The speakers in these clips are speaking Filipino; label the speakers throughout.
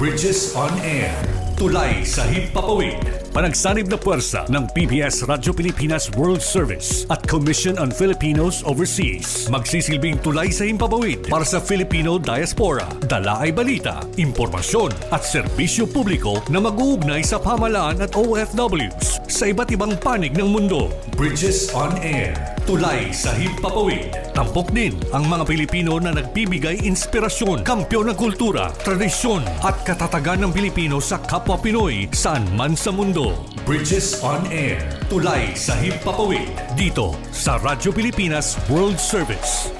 Speaker 1: Bridges on Air. Tulay sa himpapawid. Panagsanib na puwersa ng PBS Radyo Pilipinas World Service at Commission on Filipinos Overseas. Magsisilbing tulay sa himpapawid para sa Filipino diaspora. Dala ay balita, impormasyon at serbisyo publiko na mag-uugnay sa pamahalaan at OFWs sa iba't ibang panig ng mundo. Bridges on Air. Tulay sa himpapawid. Tampok din ang mga Pilipino na nagbibigay inspirasyon, kampyon ng kultura, tradisyon at katatagan ng Pilipino sa kapwa Pinoy saan man sa mundo. Bridges on Air. Tulay sa himpapawid. Dito sa Radyo Pilipinas World Service.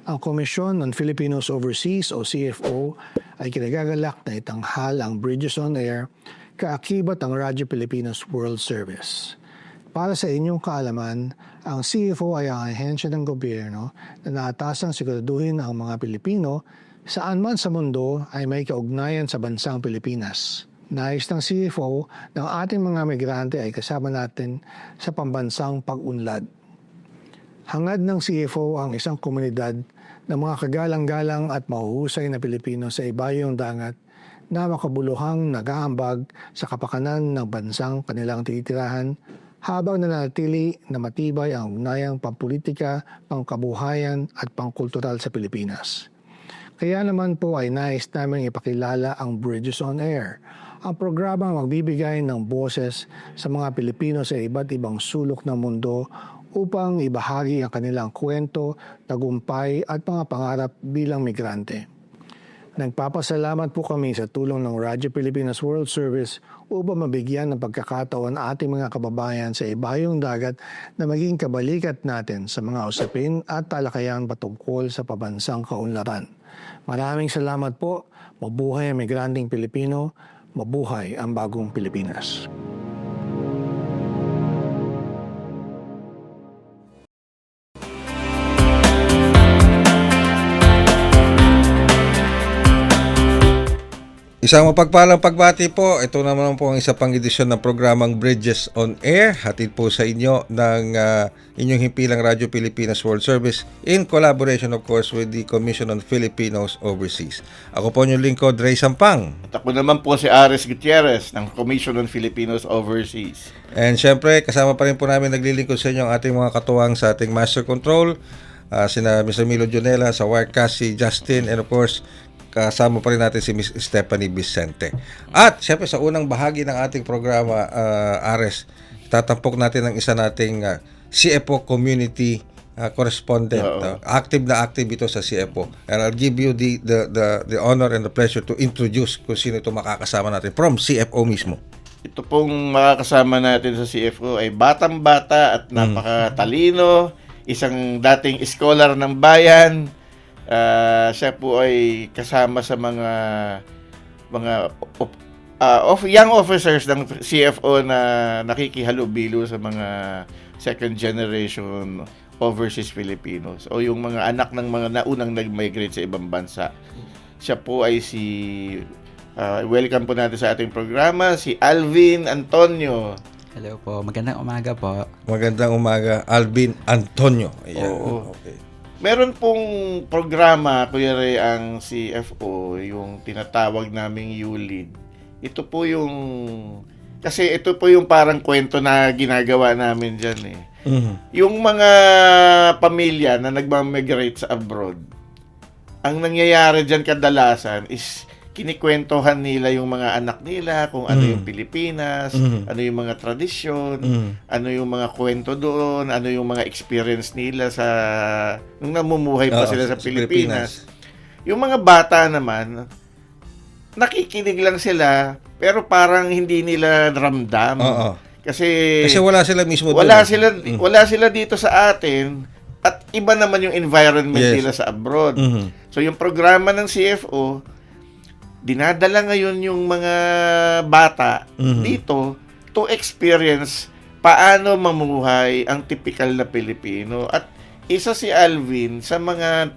Speaker 2: Ang Commission on Filipinos Overseas o CFO ay kinagagalak na itanghal ang Bridges on Air kaakibat ang Radyo Pilipinas World Service. Para sa inyong kaalaman, ang CFO ay ang ahensya ng gobyerno na naatasang siguraduhin ang mga Pilipino saan man sa mundo ay may kaugnayan sa bansang Pilipinas. Nais ng CFO ng ating mga migrante ay kasama natin sa pambansang pag-unlad. Hangad ng CFO ang isang komunidad ng mga kagalang-galang at mahuhusay na Pilipino sa ibayong dagat na makabuluhang nag-aambag sa kapakanan ng bansang kanilang titirahan habang nanatili na matibay ang ugnayang pampolitika, pangkabuhayan at pangkultural sa Pilipinas. Kaya naman po ay nais namin ipakilala ang Bridges on Air, ang programang magbibigay ng boses sa mga Pilipino sa iba't ibang sulok ng mundo upang ibahagi ang kanilang kwento, tagumpay at mga pangarap bilang migrante. Nagpapasalamat po kami sa tulong ng Radyo Pilipinas World Service upang mabigyan ng pagkakataon ating mga kababayan sa ibayong dagat na maging kabalikat natin sa mga usapin at talakayan patungkol sa pabansang kaunlaran. Maraming salamat po. Mabuhay ang migranteng Pilipino. Mabuhay ang bagong Pilipinas.
Speaker 3: Isang mapagpalang pagbati po. Ito naman po ang isa pang edisyon ng programang Bridges on Air. Hatid po sa inyo ng inyong himpilang Radyo Pilipinas World Service in collaboration of course with the Commission on Filipinos Overseas. Ako po yung lingkod, Ray Sampang.
Speaker 4: At ako naman po si Ares Gutierrez ng Commission on Filipinos Overseas.
Speaker 3: And syempre, kasama pa rin po namin naglilingkod sa inyo ang ating mga katuwang sa ating Master Control, sina Mr. Milo Jonela, sa Wirecast, si Justin, and of course, kasama pa rin natin si Miss Stephanie Vicente. At syempre sa unang bahagi ng ating programa, Ares, tatampok natin ang isa nating CFO community correspondent. Active na active ito sa CFO. And I'll give you the honor and the pleasure to introduce kung sino ito makakasama natin from CFO mismo.
Speaker 4: Ito pong makakasama natin sa CFO ay batang-bata at napakatalino, isang dating scholar ng bayan. Siya po ay kasama sa mga young officers ng CFO na nakikihalubilo sa mga second generation overseas Filipinos o yung mga anak ng mga naunang nag-migrate sa ibang bansa. Siya po ay welcome po natin sa ating programa, si Alvin Antonio.
Speaker 5: Hello po, magandang umaga po.
Speaker 3: Magandang umaga, Alvin Antonio. Ayan.
Speaker 4: Oo.
Speaker 3: Okay.
Speaker 4: Meron pong programa, Kuya Ray, ang CFO, yung tinatawag naming ULEAD. Ito po kasi ito po yung parang kwento na ginagawa namin dyan eh.
Speaker 3: Mm-hmm.
Speaker 4: Yung mga pamilya na nagmamigrate sa abroad, ang nangyayari dyan kadalasan is kinikwentohan nila yung mga anak nila kung ano yung Pilipinas, ano yung mga tradisyon, ano yung mga kwento doon, ano yung mga experience nila nung namumuhay pa sila sa Pilipinas. Yung mga bata naman, nakikinig lang sila, pero parang hindi nila ramdam. Kasi
Speaker 3: wala sila mismo
Speaker 4: doon. Wala sila dito sa atin at iba naman yung environment nila sa abroad. So yung programa ng CFO, dinadala ngayon yung mga bata dito to experience paano mamuhay ang typical na Pilipino. At isa si Alvin sa mga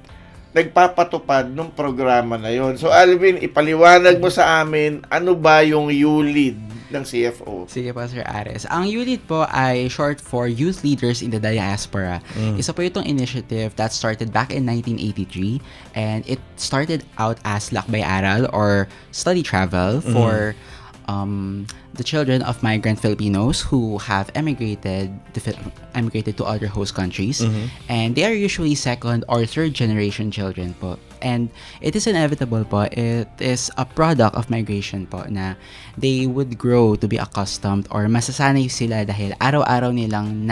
Speaker 4: nagpapatupad ng programa na yon. So Alvin, ipaliwanag mo sa amin ano ba yung ULEAD? ng CFO?
Speaker 5: Sige po, Sir Ares. Ang ULEAD po ay short for Youth Leaders in the Diaspora. Isa po itong initiative that started back in 1983 and it started out as Lakbay Aral or study travel for the children of migrant Filipinos who have emigrated to other host countries, and they are usually second or third generation children po. And it is inevitable po, it is a product of migration po na they would grow to be accustomed or masasanay sila dahil araw-araw nilang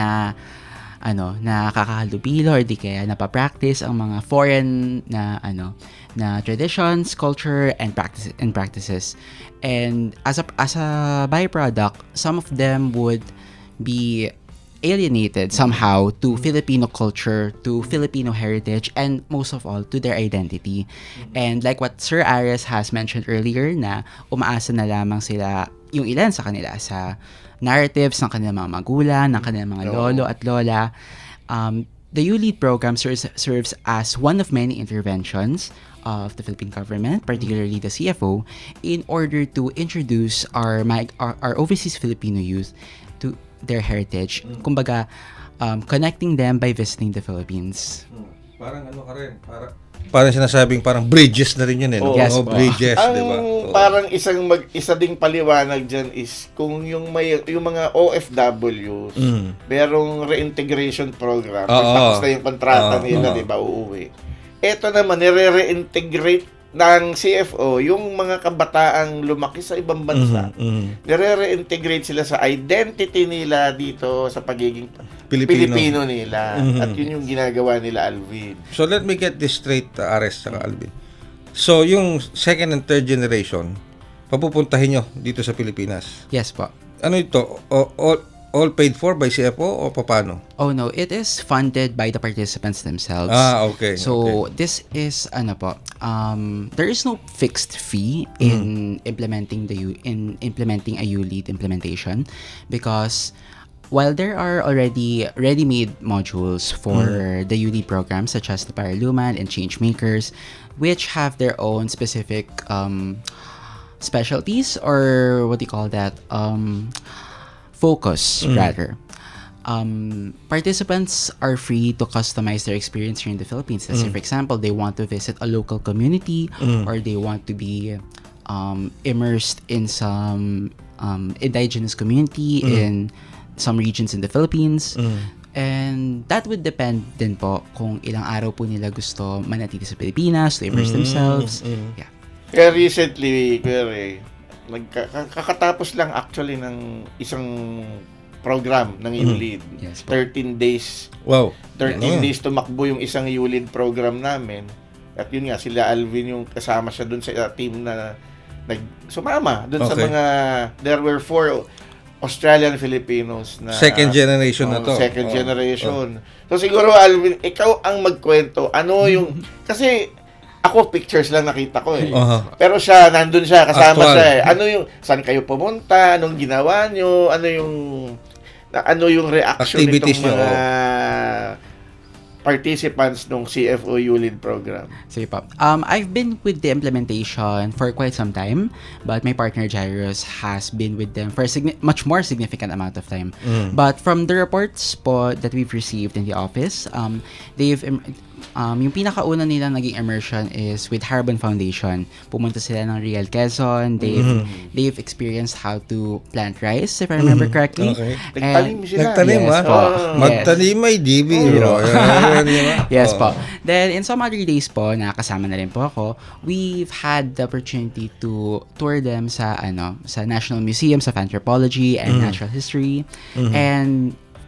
Speaker 5: nakakahalubilo or di kaya napapractice ang mga foreign na traditions, culture, and practices. And as a byproduct, some of them would be alienated somehow to Filipino culture, to Filipino heritage, and most of all, to their identity. And like what Sir Ares has mentioned earlier, na umaasa na lamang sila, yung ilan sa kanila, sa narratives ng kanilang mga magulang, ng kanilang mga lolo at lola. The ULEAD program serves as one of many interventions of the Philippine government, particularly the CFO, in order to introduce our overseas Filipino youth to their heritage. Kumbaga, connecting them by visiting the Philippines.
Speaker 3: Parang ano ka rin, parang sinasabing parang bridges na rin yun no?
Speaker 5: Yes,
Speaker 3: bridges,
Speaker 4: Ang
Speaker 3: di ba?
Speaker 4: parang isa ding paliwanag dyan is kung yung mga OFWs, merong reintegration program, tapos na yung kontrata nila, di ba, uuwi. Ito naman, nire-reintegrate ng CFO yung mga kabataang lumaki sa ibang bansa. Nire-reintegrate sila sa identity nila dito sa pagiging Pilipino nila. At yun yung ginagawa nila, Alvin.
Speaker 3: So let me get this straight, Ares saka Alvin. So yung second and third generation, papupuntahin nyo dito sa Pilipinas.
Speaker 5: Yes po.
Speaker 3: Ano ito? All paid for by CFO o paano?
Speaker 5: Oh no, it is funded by the participants themselves.
Speaker 3: Okay.
Speaker 5: So this is there is no fixed fee in implementing a ULEAD implementation, because while there are already ready-made modules for the ULEAD program, such as the Paraluman and Changemakers, which have their own specific specialties, or what do you call that? Focus, rather. Participants are free to customize their experience here in the Philippines. Let's say, for example, they want to visit a local community, or they want to be immersed in some indigenous community in some regions in the Philippines. And that would depend din po kung ilang araw po nila gusto manatili sa Pilipinas to immerse themselves. Yeah.
Speaker 4: Kaya recently, kakatapos lang actually ng isang program ng ULEAD.
Speaker 5: Yes,
Speaker 4: 13 days.
Speaker 3: Wow.
Speaker 4: 13 days tumakbo yung isang ULEAD program namin. At yun nga, sila Alvin yung kasama siya dun sa team na sumama dun sa mga, there were 4 Australian Filipinos na
Speaker 3: Second generation na to.
Speaker 4: Second generation. So siguro, Alvin, ikaw ang magkwento. Ano yung, kasi ako, pictures lang nakita ko eh. Pero siya, nandun siya, kasama
Speaker 3: Actual.
Speaker 4: siya eh. Ano yung, saan kayo pumunta? Anong ginawa nyo? Ano yung reaction
Speaker 3: Activities
Speaker 4: nitong mga participants ng CFO ULEAD program?
Speaker 5: Sige po. I've been with the implementation for quite some time, but my partner Jairus has been with them for a much more significant amount of time. But from the reports po that we've received in the office, yung pinakauna nilang naging immersion is with Haribon Foundation. Pumunta sila ng Real Quezon. They've experienced how to plant rice, if I remember correctly.
Speaker 3: Okay.
Speaker 4: Nagtanim sila.
Speaker 3: Nagtanim,
Speaker 5: Yes, po.
Speaker 3: Magtanim ay DB.
Speaker 5: Yes po. Then, in some other days po, nakasama na rin po ako, we've had the opportunity to tour them sa National Museums of Anthropology and Natural History.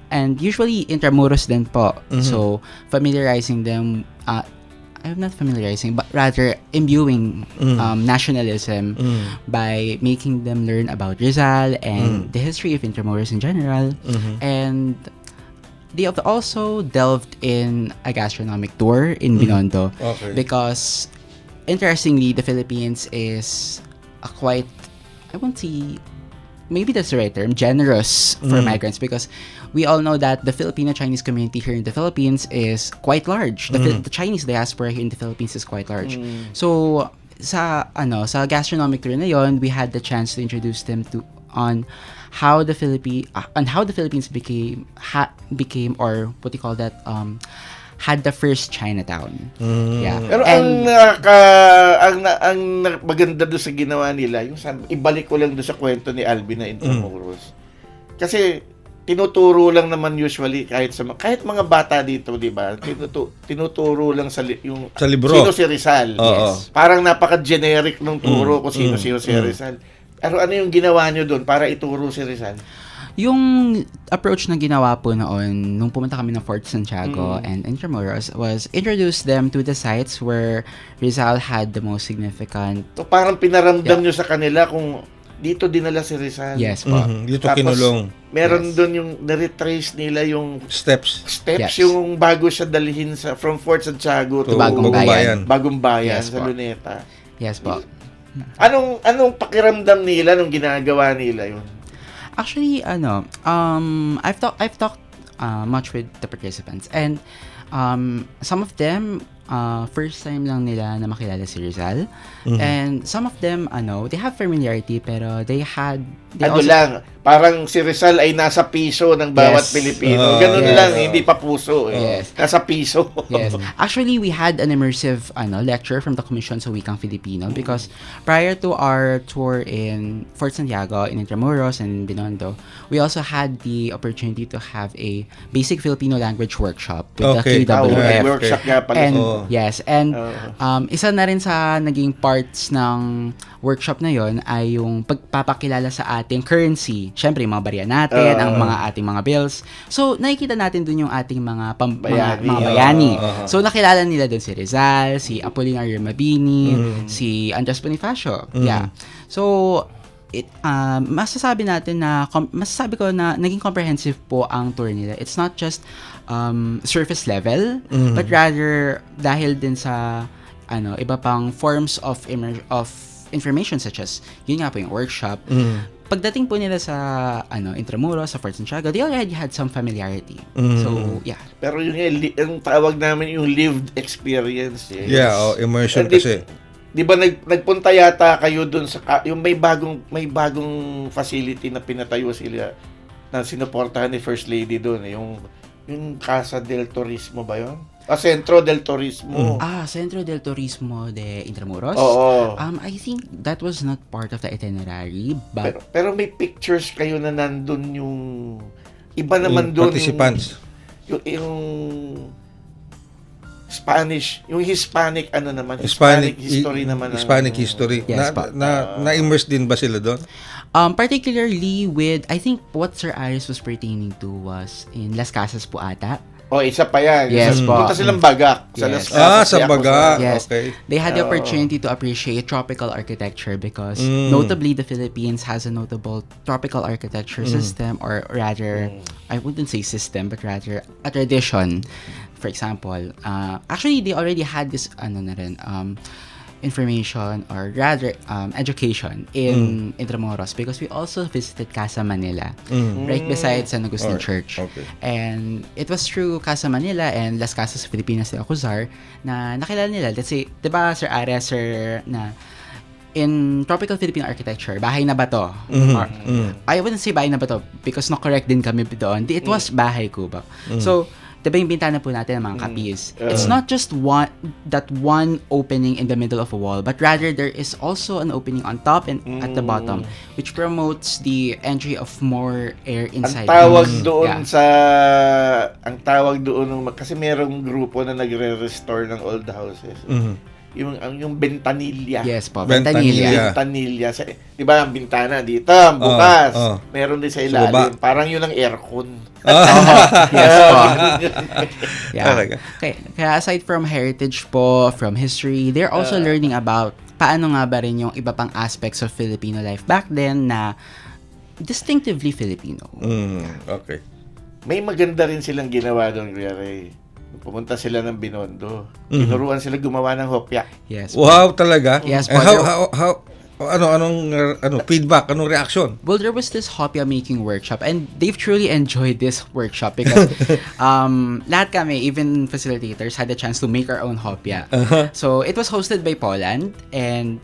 Speaker 5: And usually intramuros din po. So, familiarizing them, I'm not familiarizing, but rather imbuing nationalism by making them learn about Rizal and the history of Intramuros in general. And they have also delved in a gastronomic tour in Binondo.
Speaker 3: Okay.
Speaker 5: Because, interestingly, the Philippines is a quite, I won't say, maybe that's the right term, generous for migrants, because we all know that the Filipino-Chinese community here in the Philippines is quite large. The Chinese diaspora here in the Philippines is quite large. So, sa gastronomic tour na yon, we had the chance to introduce them to on how the Philippines became or what do you call that, had the first Chinatown. Yeah.
Speaker 4: Pero
Speaker 5: And
Speaker 4: ang maganda doon sa ginawa nila, yung ibalik ko lang doon sa kwento ni Alvin na Intramuros. Kasi tinuturo lang naman usually kahit mga bata dito, 'di ba? Tinuturo lang sa
Speaker 3: Sa libro.
Speaker 4: Sino si Rizal.
Speaker 3: Oo.
Speaker 4: Yes. Parang napaka-generic ng turo kung sino si Rizal. Pero ano yung ginawa nyo doon para ituro si Rizal?
Speaker 5: yung approach na ginawa po noon nung pumunta kami ng Fort Santiago and Intramuros was introduce them to the sites where Rizal had the most significant.
Speaker 4: So parang pinaramdam nyo sa kanila kung dito dinala si Rizal.
Speaker 5: Yes po.
Speaker 3: Dito
Speaker 4: Tapos,
Speaker 3: kinulong.
Speaker 4: Meron doon yung na-retrace nila yung
Speaker 3: Steps.
Speaker 4: steps,
Speaker 5: Yes.
Speaker 4: yung bago siya dalhin from Fort Santiago to
Speaker 5: Bagong Bayan.
Speaker 4: Bagong Bayan
Speaker 5: Yes
Speaker 4: sa
Speaker 5: po.
Speaker 4: Luneta.
Speaker 5: Yes po.
Speaker 4: Anong pakiramdam nila nung ginagawa nila yun?
Speaker 5: Actually, I've talked much with the participants, and some of them first time lang nila na makilala si Rizal, and some of them they have familiarity pero they
Speaker 4: Parang si Rizal ay nasa piso ng bawat
Speaker 5: Yes.
Speaker 4: Pilipino. Ganun
Speaker 5: Yes.
Speaker 4: lang, hindi pa puso.
Speaker 5: Yes.
Speaker 4: Nasa piso.
Speaker 5: Yes. Actually, we had an immersive lecture from the Commission sa Wikang Filipino because prior to our tour in Fort Santiago, in Intramuros, and in Binondo, we also had the opportunity to have a basic Filipino language workshop with
Speaker 3: Okay.
Speaker 5: the KWF.
Speaker 4: Workshop nga pala.
Speaker 5: And
Speaker 3: Oo.
Speaker 5: yes, and isa na rin sa naging parts ng workshop na yon ay yung pagpapakilala sa ating currency. Syempre, yung mga barya natin, ang mga ating mga bills. So, nakikita natin dun yung ating mga
Speaker 4: Bayani.
Speaker 5: mga bayani. So, nakilala nila dun si Rizal, si Apolinario Mabini, si Andres Bonifacio. Yeah. So, masasabi ko na naging comprehensive po ang tour nila. It's not just surface level, but rather dahil din sa iba pang forms of information such as yun nga po yung workshop. Pagdating po nila sa Intramuros, sa Fort Santiago, they already had some familiarity. So, yeah.
Speaker 4: Pero yung tawag namin yung lived experience. Eh.
Speaker 3: Yeah, immersion kasi.
Speaker 4: Di ba nagpunta yata kayo dun sa yung may bagong facility na pinatayo sila na sinuportahan ni First Lady doon, yung Casa del Turismo ba yun? Centro del Turismo.
Speaker 5: Centro del Turismo de Intramuros?
Speaker 4: Oo.
Speaker 5: I think that was not part of the itinerary, but
Speaker 4: Pero may pictures kayo na nandun yung iba naman doon.
Speaker 3: Participants.
Speaker 4: Yung Spanish, yung Hispanic
Speaker 3: Hispanic
Speaker 4: history naman.
Speaker 3: Hispanic history.
Speaker 5: Yes, pa.
Speaker 3: Na-immerse din ba sila doon?
Speaker 5: particularly with, I think what Sir Aris was pertaining to was in Las Casas po ata.
Speaker 4: Isa pa yan.
Speaker 5: Yes, po.
Speaker 4: Punta silang Bagak. Sa
Speaker 5: Yes.
Speaker 4: Las Casas,
Speaker 3: Sa
Speaker 4: Yakuza.
Speaker 3: Baga.
Speaker 5: Yes,
Speaker 3: Okay.
Speaker 5: they had the opportunity to appreciate tropical architecture because notably the Philippines has a notable tropical architecture system, or rather, I wouldn't say system, but rather a tradition. For example, actually they already had this information, or rather education in Intramuros, because we also visited Casa Manila right beside San Agustin Church.
Speaker 3: Okay.
Speaker 5: And it was through Casa Manila and Las Casas Filipinas de Acuzar na nakilala nila. Let's say, di ba Sir Ares, na in tropical Philippine architecture, bahay na ba to? Or, I wouldn't say bahay na ba to because correct din kami doon. It was bahay kubo. So, diba yung bintana po natin ng mga kapis? It's not just that one opening in the middle of a wall, but rather there is also an opening on top and at the bottom, which promotes the entry of more air inside.
Speaker 4: Ang tawag doon kasi merong grupo na nagre-restore ng old houses. Yung Ventanilla.
Speaker 5: Yes po,
Speaker 3: Ventanilla.
Speaker 5: Ventanilla.
Speaker 4: Di ba ang bintana dito, bukas. Meron din sa ilalim.
Speaker 3: baba.
Speaker 4: Parang yun ang aircon.
Speaker 5: Yes po. Yeah.
Speaker 3: Talaga.
Speaker 5: Kaya aside from heritage po, from history, they're also learning about paano nga ba rin yung iba pang aspects of Filipino life back then na distinctively Filipino.
Speaker 3: Okay.
Speaker 4: May maganda rin silang ginawa doon, Kuya Ray. Pumunta sila ng Binondo. Tinuruan sila gumawa ng hopya.
Speaker 5: Yes po.
Speaker 3: Wow, talaga?
Speaker 5: Yes,
Speaker 3: And
Speaker 5: po.
Speaker 3: anong feedback, anong reaction?
Speaker 5: Well, there was this hopya making workshop and they've truly enjoyed this workshop because lahat kami, even facilitators, had the chance to make our own hopya. So, it was hosted by Poland and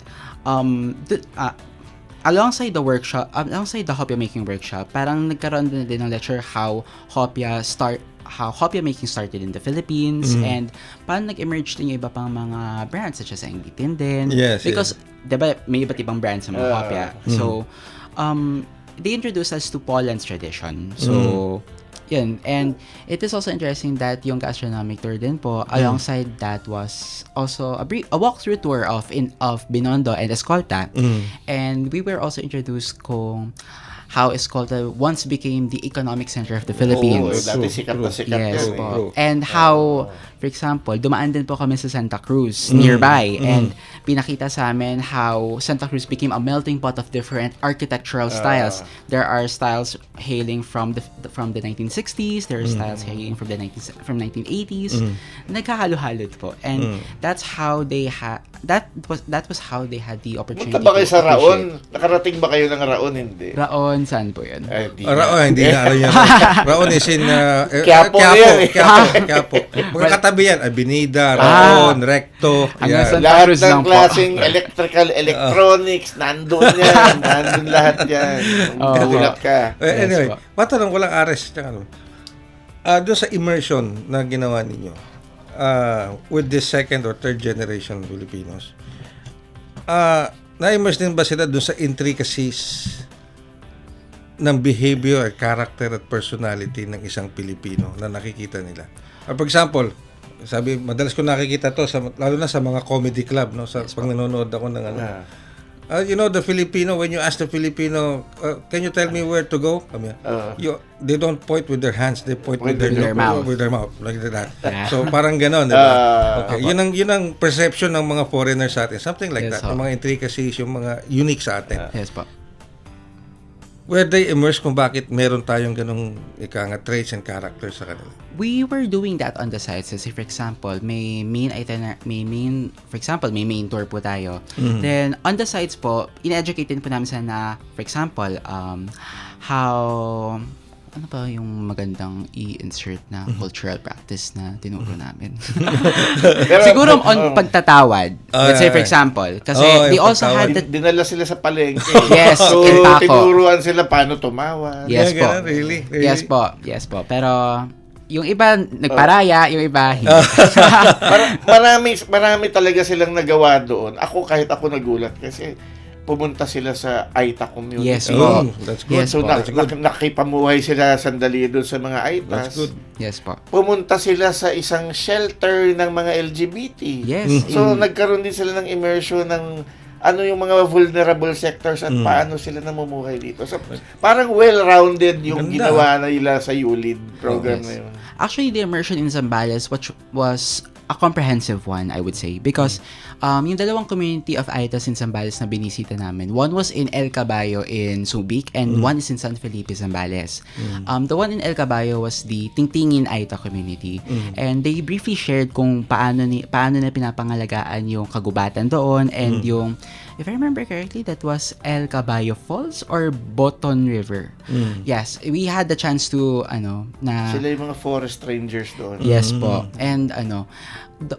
Speaker 5: alongside the hopia making workshop, parang nagkaroon din ng lecture how hopia making started in the Philippines, and paano nag-emerge din yung iba pang mga brands such as Anglitin din.
Speaker 3: Yes,
Speaker 5: Because, diba, may iba't ibang brands sa mga hopia. So, they introduced us to Poland's tradition. So, yun. And it is also interesting that yung gastronomic tour din po, alongside that was also a walkthrough tour of Binondo and Escolta. And we were also introduced kung how Escolta once became the economic center of the Philippines.
Speaker 4: Dati sikat na sikat
Speaker 5: Yes
Speaker 4: yan.
Speaker 5: po. And how, for example, dumaan din po kami sa Santa Cruz nearby, and pinakita sa amin how Santa Cruz became a melting pot of different architectural styles. There are styles hailing from the 1960s, there are styles hailing from 1980s. Nagkahalo-halo po. And that's how they that was how they had the opportunity
Speaker 4: Punta ba kayo
Speaker 5: to
Speaker 4: sa Raon?
Speaker 5: appreciate.
Speaker 4: Nakarating ba kayo ng Raon? Hindi.
Speaker 5: Raon, saan po yun?
Speaker 4: Di
Speaker 3: Raon, hindi na alam yan. Raon is in
Speaker 4: Quiapo yan eh.
Speaker 3: Quiapo. Mga katabi yan, Avenida, Raon, Recto.
Speaker 5: Hanggang
Speaker 3: Yan.
Speaker 5: Santa
Speaker 4: Lahat
Speaker 5: Cruz
Speaker 4: ng
Speaker 5: lang po.
Speaker 4: klaseng electrical, electronics, nandun yan. Nandun lahat yan. Gulat ka.
Speaker 3: Anyway,
Speaker 5: po.
Speaker 3: matanong ko lang, Ares, tsaka ano, doon sa immersion na ginawa ninyo, with this second or third generation Filipinos, na-immerse din ba sila doon sa intricacies ng behavior, character at personality ng isang Pilipino na nakikita nila? For example, sabi, madalas ko nakikita to lalo na sa mga comedy club, no, sa pag nanonood ako ng ano. You know, the Filipino, when you ask the Filipino, can you tell me where to go? They don't point with their hands, they point with their
Speaker 5: mouth.
Speaker 3: With their mouth, like that.
Speaker 5: Yeah.
Speaker 3: So parang ganon, di ba? Okay, yun ang perception ng mga foreigners sa atin. Something like
Speaker 5: Yes,
Speaker 3: that. Yung mga intricacies, yung mga unique sa atin.
Speaker 5: Yes po.
Speaker 3: Where they immerse kung bakit meron tayong ganong traits and characters sa kanila.
Speaker 5: We were doing that on the sites. So, for example, may main tour po tayo. Then, on the sites po, in-educate din po namin sana, for example, how, ano pa yung magandang i-insert na cultural practice na tinuro namin? Siguro on pagtatawad. Let's say, for example, kasi they
Speaker 3: yung
Speaker 5: also had
Speaker 3: pagtawad.
Speaker 5: the
Speaker 4: Dinala sila sa palengke.
Speaker 5: Yes,
Speaker 4: So,
Speaker 5: Impako.
Speaker 4: tinuruan sila paano tumawad.
Speaker 5: Yes po.
Speaker 3: Ganun, really?
Speaker 5: Yes po. Pero yung iba nagparaya, yung iba hindi.
Speaker 4: Marami talaga silang nagawa doon. Kahit ako nagulat kasi pumunta sila sa Aita community.
Speaker 5: Yes po.
Speaker 3: That's good.
Speaker 5: Yes
Speaker 4: So,
Speaker 5: po.
Speaker 4: nakipamuhay sila sandali doon sa mga Aitas.
Speaker 3: That's good.
Speaker 5: Yes po.
Speaker 4: Pumunta sila sa isang shelter ng mga LGBT.
Speaker 5: Yes.
Speaker 4: So, nagkaroon din sila ng immersion ng ano yung mga vulnerable sectors at paano sila namumuhay dito. So, parang well-rounded yung
Speaker 3: Ganda.
Speaker 4: ginawa nila sa ULID program
Speaker 5: Yes.
Speaker 4: na yun.
Speaker 5: Actually, the immersion in Zambales was a comprehensive one, I would say. Because yung dalawang community of Aitas in Zambales na binisita namin, one was in El Caballo in Subic, and one is in San Felipe, Zambales. The one in El Caballo was the Tingtingin Aita community. And they briefly shared kung paano na pinapangalagaan yung kagubatan doon, and yung, if I remember correctly, that was El Caballo Falls or Boton River. Yes, we had the chance to,
Speaker 4: Sila yung mga forest rangers doon.
Speaker 5: Yes po. And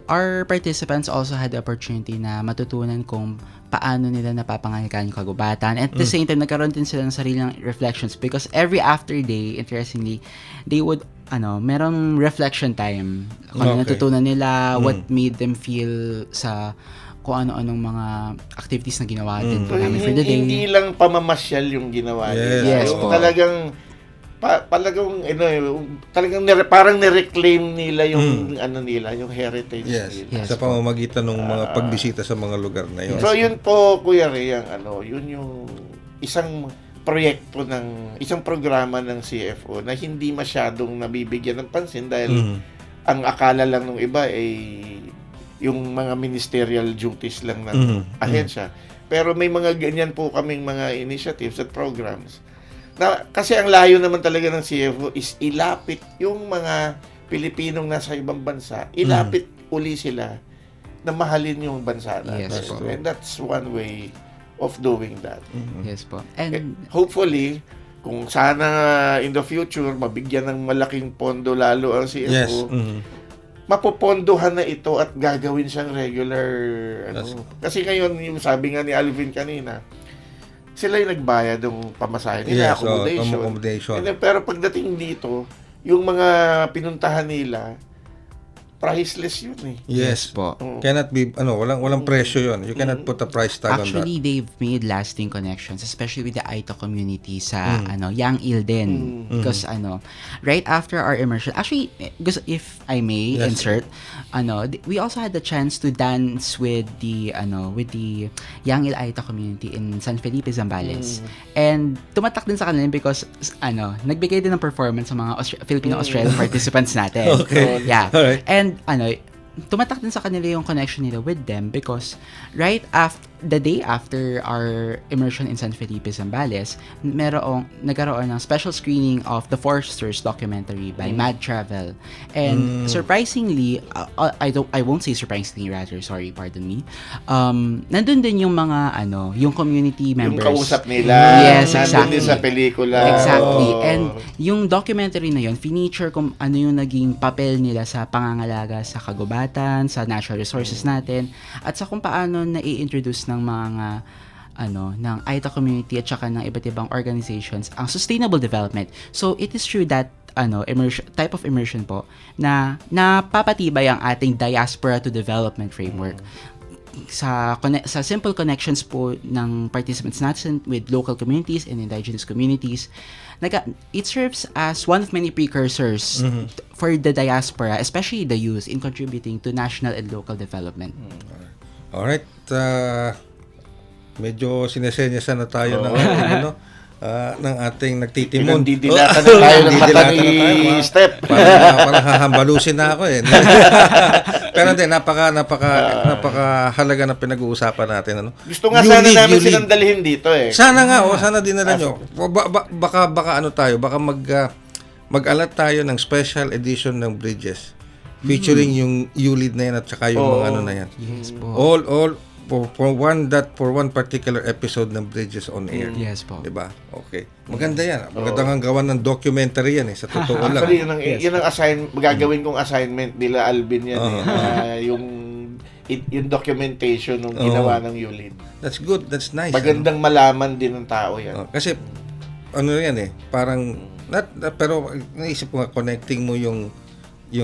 Speaker 5: our participants also had the opportunity na matutunan kung paano nila napapangalagaan yung kagubatan. And at the same time, nagkaroon din sila ng sariling reflections because every after day, interestingly, they would merong reflection time. Kung ano natutunan nila, what made them feel sa kung ano-anong mga activities na ginawa din po namin for the day.
Speaker 4: Hindi lang pamamasyal yung ginawa nila.
Speaker 5: Yes
Speaker 4: Yung
Speaker 5: po.
Speaker 4: talagang parang ni-reclaim nila yung nila, yung heritage
Speaker 3: Yes.
Speaker 4: nila.
Speaker 5: Yes
Speaker 3: Sa
Speaker 5: po.
Speaker 3: pamamagitan ng mga pagbisita sa mga lugar na yun.
Speaker 4: So yun po, Kuya Ray, yun yung isang proyekto isang programa ng CFO na hindi masyadong nabibigyan ng pansin dahil ang akala lang ng iba ay yung mga ministerial duties lang ng ahensya. Pero may mga ganyan po kaming mga initiatives at programs kasi ang layo naman talaga ng CFO is ilapit yung mga Pilipinong nasa ibang bansa, ilapit uli sila na mahalin yung bansa natin.
Speaker 5: Yes po.
Speaker 4: And that's one way of doing that.
Speaker 5: Yes po. And
Speaker 4: Hopefully, kung sana in the future, mabigyan ng malaking pondo lalo ang CFO, mapopondohan na ito at gagawin siyang regular. Kasi ngayon, yung sabi nga ni Alvin kanina, sila yung nagbayad ng pamasahe nila,
Speaker 3: Yes,
Speaker 4: And
Speaker 3: accommodation.
Speaker 4: then, pero pagdating dito, yung mga pinuntahan nila, priceless yun eh.
Speaker 5: Yes po.
Speaker 3: Cannot be, walang presyo yun. You cannot put a price tag
Speaker 5: Actually,
Speaker 3: on that.
Speaker 5: they've made lasting connections, especially with the Aita community sa Yang Ilden. Because right after our immersion, actually, because if I may
Speaker 3: Yes.
Speaker 5: insert, we also had the chance to dance with the Yang Il Aita community in San Felipe, Zambales. And tumatak din sa kanila because nagbigay din ng performance sa mga Filipino-Australian participants natin.
Speaker 3: Okay.
Speaker 5: Yeah.
Speaker 3: Alright.
Speaker 5: And tumatak din sa kanila yung connection nila with them because right after the day after our immersion in San Felipe, Zambales, nagkaroon ng special screening of The Foresters documentary by Mad Travel. And surprisingly, I won't say surprisingly, rather, sorry, pardon me. Nandun din yung mga yung community
Speaker 4: Yung
Speaker 5: members.
Speaker 4: kausap nila,
Speaker 5: Yes,
Speaker 4: nandun
Speaker 5: exactly.
Speaker 4: din sa pelikula.
Speaker 5: Exactly.
Speaker 4: Oh.
Speaker 5: And yung documentary na yun, feature kung ano yung naging papel nila sa pangangalaga sa kagubatan, sa natural resources natin, at sa kung paano na-i-introduce ng mga ng Aita community at saka ng iba't ibang organizations ang sustainable development. So it is true that type of immersion po na napapatibay ang ating diaspora to development framework. Sa simple connections po ng participants natin with local communities and indigenous communities, it serves as one of many precursors for the diaspora, especially the youth, in contributing to national and local development.
Speaker 3: Alright. Medyo sinesenyasan na tayo ng ng ating nagtitimon.
Speaker 4: Pinandidilatan na tayo ng mata
Speaker 3: Nandidilatan na tayo,
Speaker 4: ni
Speaker 3: mga-
Speaker 4: Step.
Speaker 3: Parang hahambalusin na ako eh. Pero hindi, napakahalaga na pinag-uusapan natin.
Speaker 4: Gusto nga sana namin silang dalhin dito eh.
Speaker 3: Sana nga, sana dinala nyo. Baka baka mag-alat tayo ng special edition ng Bridges featuring yung ULID na yan at saka yung mga na yan.
Speaker 5: Yes po.
Speaker 3: All for one particular episode ng Bridges on Air.
Speaker 5: Yes po.
Speaker 3: Diba? Okay. Maganda yan. Maganda nga gawa ng documentary yan eh. Sa totoo lang.
Speaker 4: Actually, yun ang gagawin kong assignment nila Alvin yan yung documentation ng ginawa ng ULID.
Speaker 3: That's good. That's nice.
Speaker 4: Magandang malaman din ng tao yan.
Speaker 3: Kasi yan eh. Parang pero naisip ko nga connecting mo yung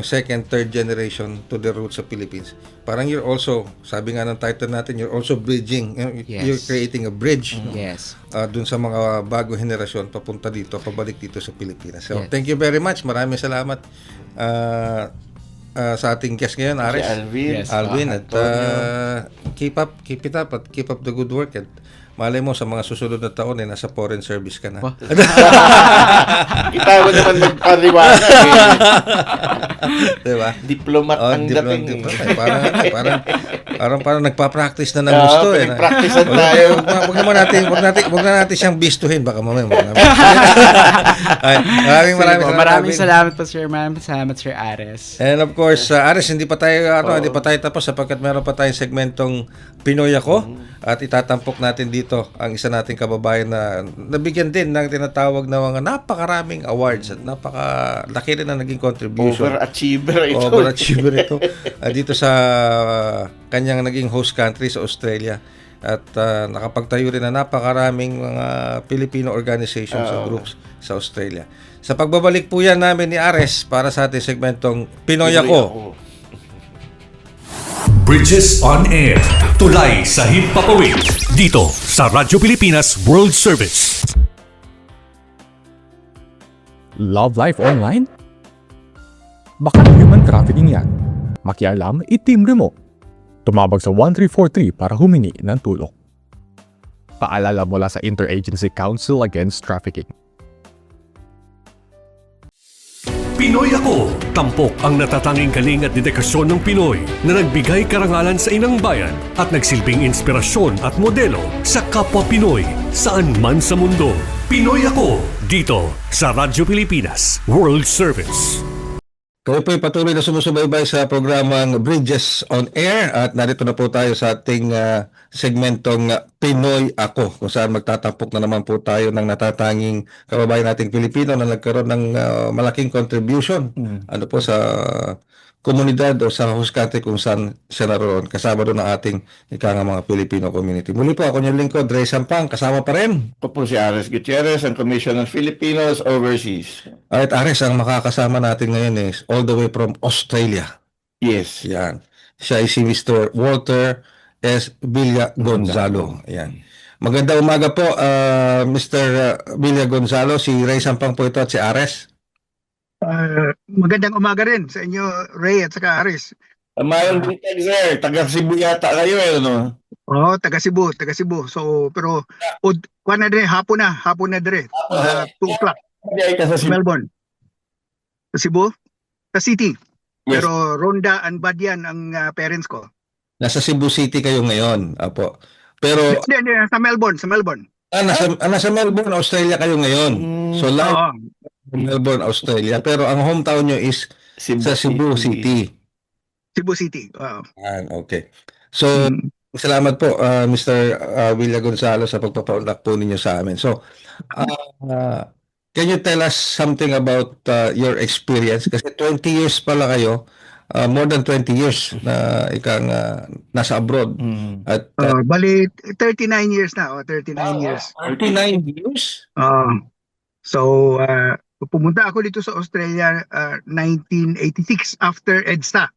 Speaker 3: second, third generation to the roots of Philippines. Parang you're also, sabi nga ng title natin, you're also bridging.
Speaker 5: Yes.
Speaker 3: You're creating a bridge.
Speaker 5: Yes.
Speaker 3: Dun sa mga bagong henerasyon papunta dito, pabalik dito sa Pilipinas. So,
Speaker 5: Yes.
Speaker 3: thank you very much. Maraming salamat sa ating guest ngayon, Ares.
Speaker 4: Si Alvin.
Speaker 5: Yes.
Speaker 3: Alvin, at
Speaker 4: Antonio.
Speaker 3: keep it up at keep up the good work. At malay mo sa mga susunod na taon nasa foreign service ka na.
Speaker 4: Kita mo naman nagpariwara
Speaker 3: Diba?
Speaker 4: Diplomat ang dating.
Speaker 3: Parang nagpa-practice na ng gusto eh.
Speaker 4: Practice tayo.
Speaker 3: Wag na natin siyang bistuhin baka mamaya.
Speaker 5: Maraming salamat po, sir. Maraming salamat, Sir Ares.
Speaker 3: And of course, Ares, hindi pa tayo tapos sapagkat meron pa tayong segmentong Pinoy Ako at itatampok natin dito ang isa nating kababayan na nabigyan din ng tinatawag na mga napakaraming awards at napakalaki rin na naging contribution.
Speaker 4: Overachiever ito.
Speaker 3: Dito sa kanyang naging host country sa Australia. At nakapagtayo rin na napakaraming mga Filipino organizations and groups sa Australia. Sa pagbabalik po yan namin ni Ares para sa ating segmentong Pinoy Ako.
Speaker 1: Bridges on Air. Tulay sa himpapawid. Dito sa Radyo Pilipinas World Service.
Speaker 6: Love life online? Baka human trafficking yan. Makialam, itimbre mo. Tumawag sa 1343 para humingi ng tulong. Paalala mula sa Interagency Council Against Trafficking.
Speaker 1: Pinoy Ako. Tampok ang natatanging galing at dedikasyon ng Pinoy na nagbigay karangalan sa inang bayan at nagsilbing inspirasyon at modelo sa kapwa Pinoy saan man sa mundo. Pinoy Ako. Dito sa Radyo Pilipinas World Service.
Speaker 3: Kayo po ay patuloy na sumusubaybay sa programang Bridges on Air at narito na po tayo sa ating segmentong Pinoy Ako, kung saan magtatampok na naman po tayo ng natatanging kababayan nating Pilipino na nagkaroon ng malaking contribution ano po sa komunidad o sa host country kung saan siya naroon. Kasama doon ang ating mga Filipino community. Muli po ako yung lingkod, Ray Sampang, kasama pa rin.
Speaker 4: Ako po si Ares Gutierrez, ang Commission on Filipinos Overseas.
Speaker 3: At Ares, ang makakasama natin ngayon is all the way from Australia.
Speaker 4: Yes.
Speaker 3: Yan. Siya ay si Mr. Walter S. Villa Gonzalo. Yan. Magandang umaga po, Mr. Villa Gonzalo. Si Ray Sampang po ito at si Ares.
Speaker 7: Magandang umaga rin sa inyo, Ray at saka Aris.
Speaker 4: Mayroon din sir, taga Cebu yata kayo no?
Speaker 7: Oo, taga Cebu. So, pero, kuwan na dire, hapon na dire. 2 o'clock,
Speaker 4: Hindi ay ka sa Cebu.
Speaker 7: Melbourne. Sa Cebu? Sa City.
Speaker 4: Yes.
Speaker 7: Pero Ronda and Badian ang parents ko.
Speaker 3: Nasa Cebu City kayo ngayon. Apo. Pero,
Speaker 7: Hindi, sa Melbourne.
Speaker 3: nasa Melbourne, Australia kayo ngayon. So, live
Speaker 7: Oo.
Speaker 3: in Melbourne, Australia. Pero ang hometown nyo is sa Cebu City.
Speaker 7: Cebu City. Oo.
Speaker 3: Okay. So, salamat po, Mr. Villa Gonzalo, sa pagpapaunlak po ninyo sa amin. So, can you tell us something about your experience? Kasi 20 years pala kayo, more than 20 years na nasa abroad. At
Speaker 7: Bali, 39 years na. 39 years.
Speaker 3: 39 years?
Speaker 7: So, pumunta ako dito sa Australia 1986 after EDSA.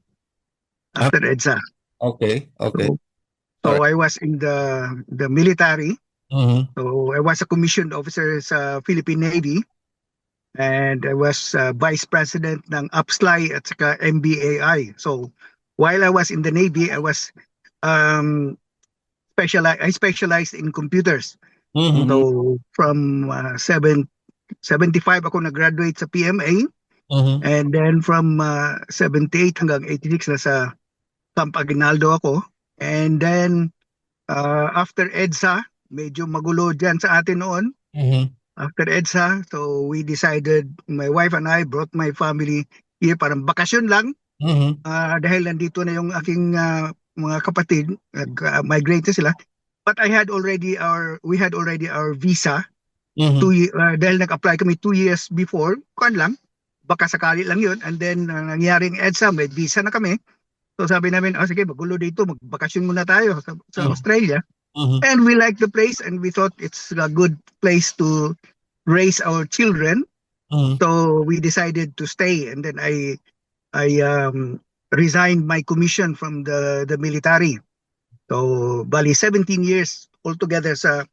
Speaker 3: Okay.
Speaker 7: So I was in the military.
Speaker 3: Mhm.
Speaker 7: So I was a commissioned officer sa Philippine Navy, and I was vice president ng APSLI at saka MBAI. So while I was in the Navy, I was I specialized in computers.
Speaker 3: Mhm.
Speaker 7: So from 75 ako nag-graduate sa PMA,
Speaker 3: Mhm.
Speaker 7: and then from 78 hanggang 86 nasa Camp Aguinaldo ako. And then after EDSA, medyo magulo dyan sa atin noon.
Speaker 3: Mhm.
Speaker 7: After EDSA, so we decided, my wife and I brought my family here, parang bakasyon lang.
Speaker 3: Mhm.
Speaker 7: Dahil nandito na yung aking mga kapatid, nag-migrate na sila. But we had already our visa.
Speaker 3: Mhm.
Speaker 7: Dahil nag-apply kami 2 years before, kuan lang, baka sakali lang yun. And then nangyaring EDSA, may visa na kami. So sabi namin, sige, magulo dito, magbakasyon muna tayo sa Australia.
Speaker 3: Mhm.
Speaker 7: And we liked the place, and we thought it's a good place to raise our children.
Speaker 3: Mhm.
Speaker 7: So we decided to stay, and then I resigned my commission from the military. So bali 17 years altogether sa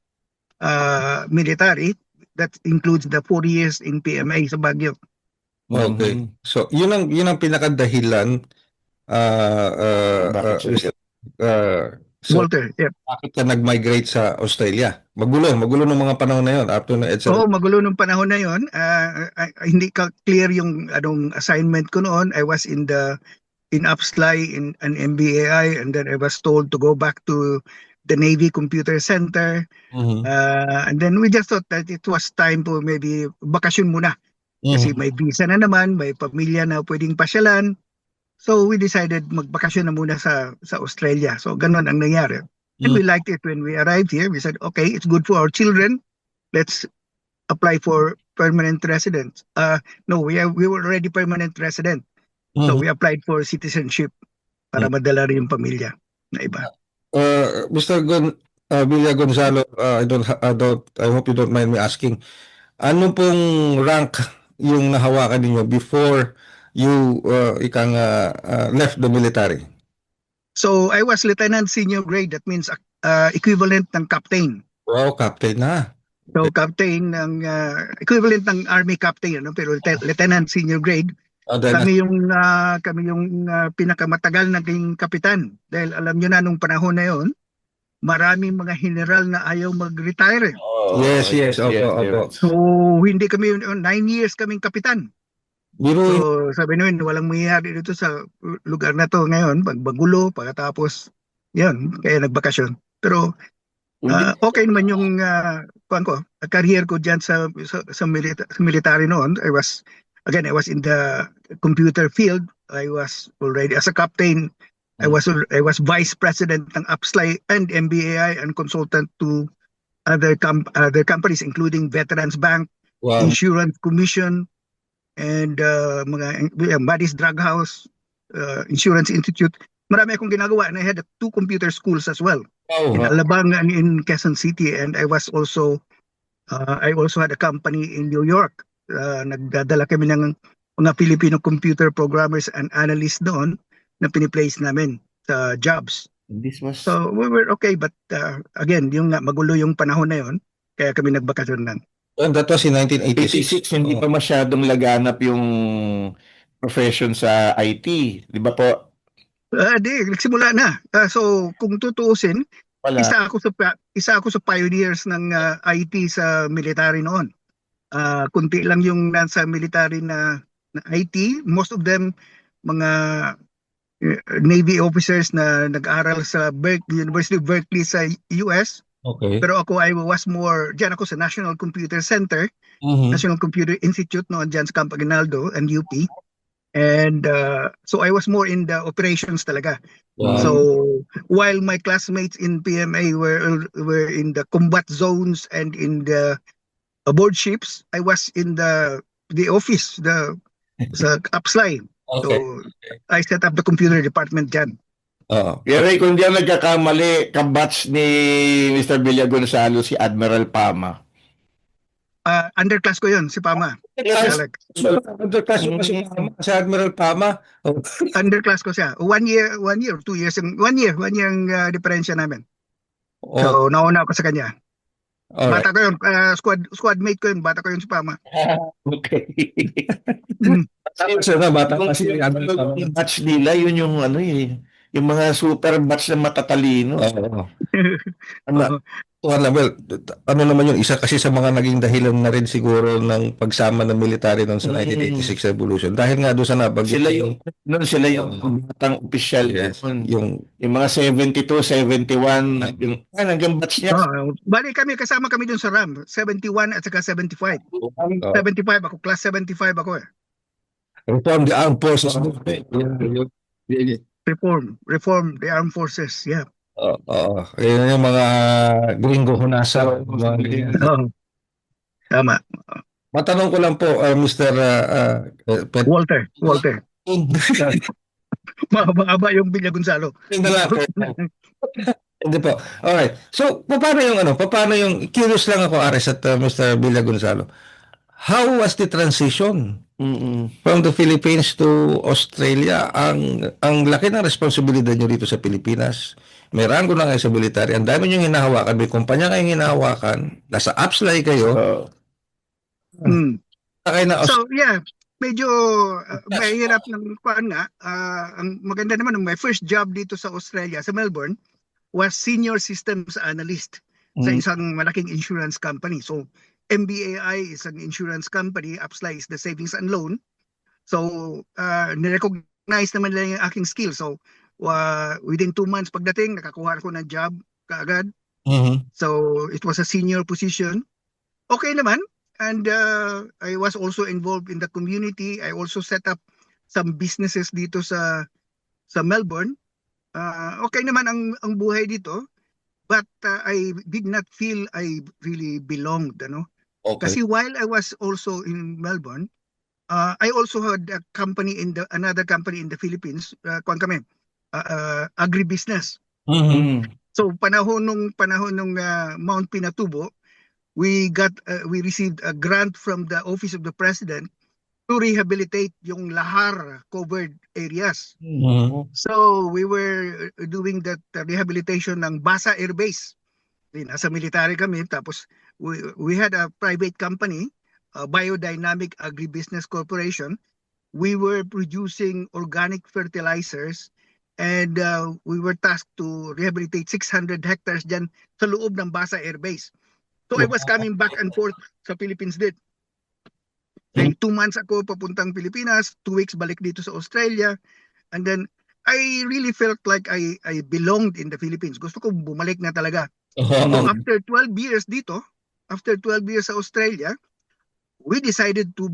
Speaker 7: military. That includes the 4 years in PMA sa Baguio.
Speaker 3: Okay. So, yun ang pinakadahilan
Speaker 4: Bakit siya?
Speaker 3: so,
Speaker 7: Walter, yeah.
Speaker 3: bakit ka nag-migrate sa Australia? Magulo ng mga panahon na yon after na EDSA.
Speaker 7: Oo, magulo nung panahon na yon. Hindi ka clear yung anong assignment ko noon. I was in APSLI, in an MBAI, and then I was told to go back to the Navy Computer Center.
Speaker 3: Mhm.
Speaker 7: And then we just thought that it was time to maybe bakasyon muna. Kasi may visa na naman, may pamilya na pwedeng pasyalan. So we decided magbakasyon na muna sa Australia. So ganun ang nangyari. And we liked it when we arrived here. We said, okay, it's good for our children. Let's apply for permanent residence. No, we were already permanent resident. So we applied for citizenship para madala rin yung pamilya na iba.
Speaker 3: Mr. Villa Gonzalo, I hope you don't mind me asking, ano pong rank yung nahawakan ninyo before you left the military?
Speaker 7: So I was lieutenant senior grade. That means equivalent ng captain.
Speaker 3: Wow, captain na.
Speaker 7: So captain ng equivalent ng army captain, pero lieutenant senior grade. Kami yung pinakamatagal naging kapitan, dahil alam nyo na nung panahon na yon, maraming mga general na ayaw mag-retire.
Speaker 3: Yes. Opo.
Speaker 7: So hindi kami 9 years kaming kapitan. So sabi namin, walang mangyayari dito sa lugar na to ngayon, pagbagulo, pagkatapos yan, kaya nagbakasyon. Pero okay naman yung career ko dyan sa military noon. again, I was in the computer field. I was already as a captain. I was vice president ng Upsley and MBAI and consultant to other companies including Veterans Bank,
Speaker 3: Wow.
Speaker 7: Insurance Commission, and Buddy's Drug House, Insurance Institute. Marami akong ginagawa, and I had 2 computer schools as well in
Speaker 3: Wow.
Speaker 7: Alabang and in Quezon City, and I also had a company in New York. Nagdadala kami ng mga Filipino computer programmers and analysts doon na piniplace namin sa jobs.
Speaker 4: This was
Speaker 7: So we were okay, but again, yung nga, magulo yung panahon na yon, kaya kami nagbakasyon lang.
Speaker 3: And that was in 1986.
Speaker 4: 86, hindi pa masyadong laganap yung profession sa IT. Di ba po?
Speaker 7: Nagsimula na. So kung tutuusin,
Speaker 4: Wala.
Speaker 7: isa ako sa pioneers ng IT sa military noon. Kunti lang yung nasa military na IT. Most of them mga Navy officers na nag-aral sa University of Berkeley sa US.
Speaker 3: Okay.
Speaker 7: Pero ako, I was more, diyan ako sa National Computer Center,
Speaker 3: Mhm.
Speaker 7: National Computer Institute noon diyan sa Camp Aguinaldo and UP. And so I was more in the operations talaga.
Speaker 3: Wow.
Speaker 7: So while my classmates in PMA were in the combat zones and in the aboard ships, I was in the office, sa Upsley.
Speaker 3: Okay.
Speaker 7: So I set up the computer department dyan.
Speaker 3: Oo.
Speaker 4: Kaya Ray, kung di ako nagkakamali, kabatch ni Mr. Villa Gonzalo si Admiral Pama.
Speaker 7: Underclass ko yun, si Pama. Alex.
Speaker 3: Underclass mo kasi sa Admiral Pama. Oh.
Speaker 7: Underclass ko siya. 1 year, 2 years, 1 year ang diferensya namin.
Speaker 3: Oh.
Speaker 7: So nauna ako sa kanya.
Speaker 3: Alright.
Speaker 7: Bata ko yun, squad mate ko yun, bata ko yun si Pama.
Speaker 4: Okay.
Speaker 3: Kasi na bata
Speaker 4: Yung,
Speaker 3: kasi Admiral Pama.
Speaker 4: yung batch nila, yun yung ano yung mga super batch na matatalino.
Speaker 3: Oo.
Speaker 4: Ano,
Speaker 3: Well, ano naman yun, isa kasi sa mga naging dahilan na rin siguro ng pagsama ng military noon sa 1986 revolution. Dahil nga doon sa nabanggit.
Speaker 4: sila yung batang opisyal.
Speaker 3: Yes,
Speaker 4: Yung
Speaker 3: yung
Speaker 4: mga 72, 71, yung hanggang batch niya.
Speaker 7: Bali kasama kami dun sa RAM, 71 at saka 75. 75 ako, class 75 ako eh.
Speaker 3: reform the armed forces.
Speaker 7: Reform the armed forces, yeah.
Speaker 3: Oo. Yun yung mga gringo hunasa. Mga ganyan.
Speaker 7: Tama.
Speaker 3: Matanong ko lang po, Mr.
Speaker 7: Walter. Mahaba yung Villa Gonzalo.
Speaker 3: Hindi po. Alright. So, paano yung curious lang ako, Ares, at Mr. Villa Gonzalo. How was the transition from the Philippines to Australia? Ang laki ng responsibilidad nyo dito sa Pilipinas. May rango na kayo sa military. Ang dami nyo hinahawakan. May kumpanya kayong hinahawakan. Nasa Upsley kayo.
Speaker 7: So, yeah. Medyo mahirap ng kuan nga. Ang maganda naman, my first job dito sa Australia, sa Melbourne, was senior systems analyst sa isang malaking insurance company. So, MBAI is an insurance company, Upsley is the savings and loan. So, nirecognize naman nila yung aking skill. So, within 2 months pagdating, nakakuha ako ng job kaagad. So, it was a senior position. Okay naman. And I was also involved in the community. I also set up some businesses dito sa Melbourne. Okay naman ang buhay dito. But I did not feel I really belonged, ano?
Speaker 3: Okay.
Speaker 7: Kasi while I was also in Melbourne, I also had a company another company in the Philippines, agribusiness. So panahon nung Mount Pinatubo, we received a grant from the Office of the President to rehabilitate yung lahar covered areas. So we were doing that rehabilitation ng Basa Air Base. Nasa military kami, tapos we had a private company, Biodynamic Agribusiness Corporation. We were producing organic fertilizers and we were tasked to rehabilitate 600 hectares dyan sa loob ng Basa Air Base. So I was coming back and forth sa Philippines din. 2 months ako papuntang Pilipinas, 2 weeks balik dito sa Australia. And then I really felt like I belonged in the Philippines. Gusto ko bumalik na talaga. So after 12 years dito, after 12 years sa Australia, I decided to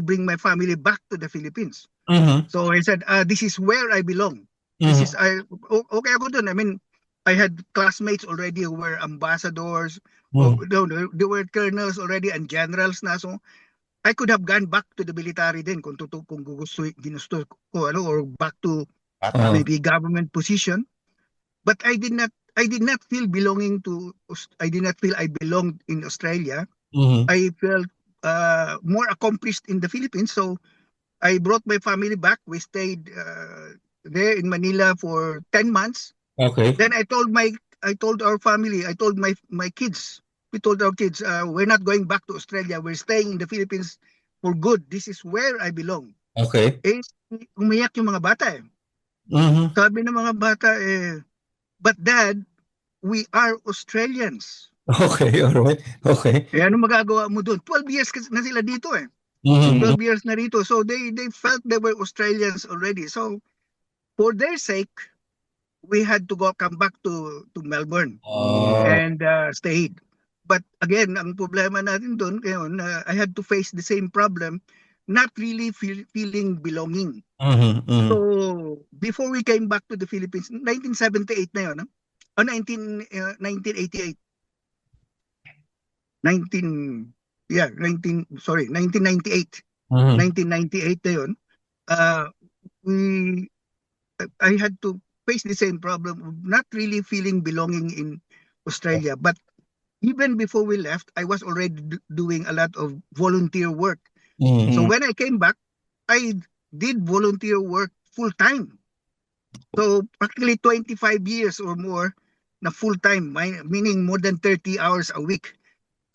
Speaker 7: bring my family back to the Philippines.
Speaker 3: Mhm.
Speaker 7: So I said, this is where I belong. This is okay ako dun. I mean, I had classmates already who were ambassadors. No, they were colonels already and generals na. So I could have gone back to the military din kung ginusto ko or back to maybe government position. But I did not feel I did not feel I belonged in Australia. I felt more accomplished in the Philippines. So I brought my family back. We stayed there in Manila for 10 months.
Speaker 3: Okay.
Speaker 7: Then I told our family, I told my kids, we told our kids, we're not going back to Australia. We're staying in the Philippines for good. This is where I belong.
Speaker 3: Okay.
Speaker 7: Eh, umiyak yung mga bata eh.
Speaker 3: Mhm.
Speaker 7: Sabi ng mga bata but Dad, we are Australians.
Speaker 3: Okay, alright. Okay.
Speaker 7: Eh, ano magagawa mo doon? 12 years na sila dito eh.
Speaker 3: Mhm.
Speaker 7: 12 years na rito. So they felt they were Australians already. So for their sake, we had to come back to Melbourne and stayed. But again, ang problema natin doon ngayon, I had to face the same problem, not really feeling belonging.
Speaker 3: Mhm. Mhm.
Speaker 7: So before we came back to the Philippines, 1978 na yun, 1988. 1998.
Speaker 3: Mhm.
Speaker 7: 1998 na yun, I had to face the same problem of not really feeling belonging in Australia. But even before we left, I was already doing a lot of volunteer work.
Speaker 3: Mhm.
Speaker 7: So when I came back, I did volunteer work full time. So practically 25 years or more na full time, meaning more than 30 hours a week.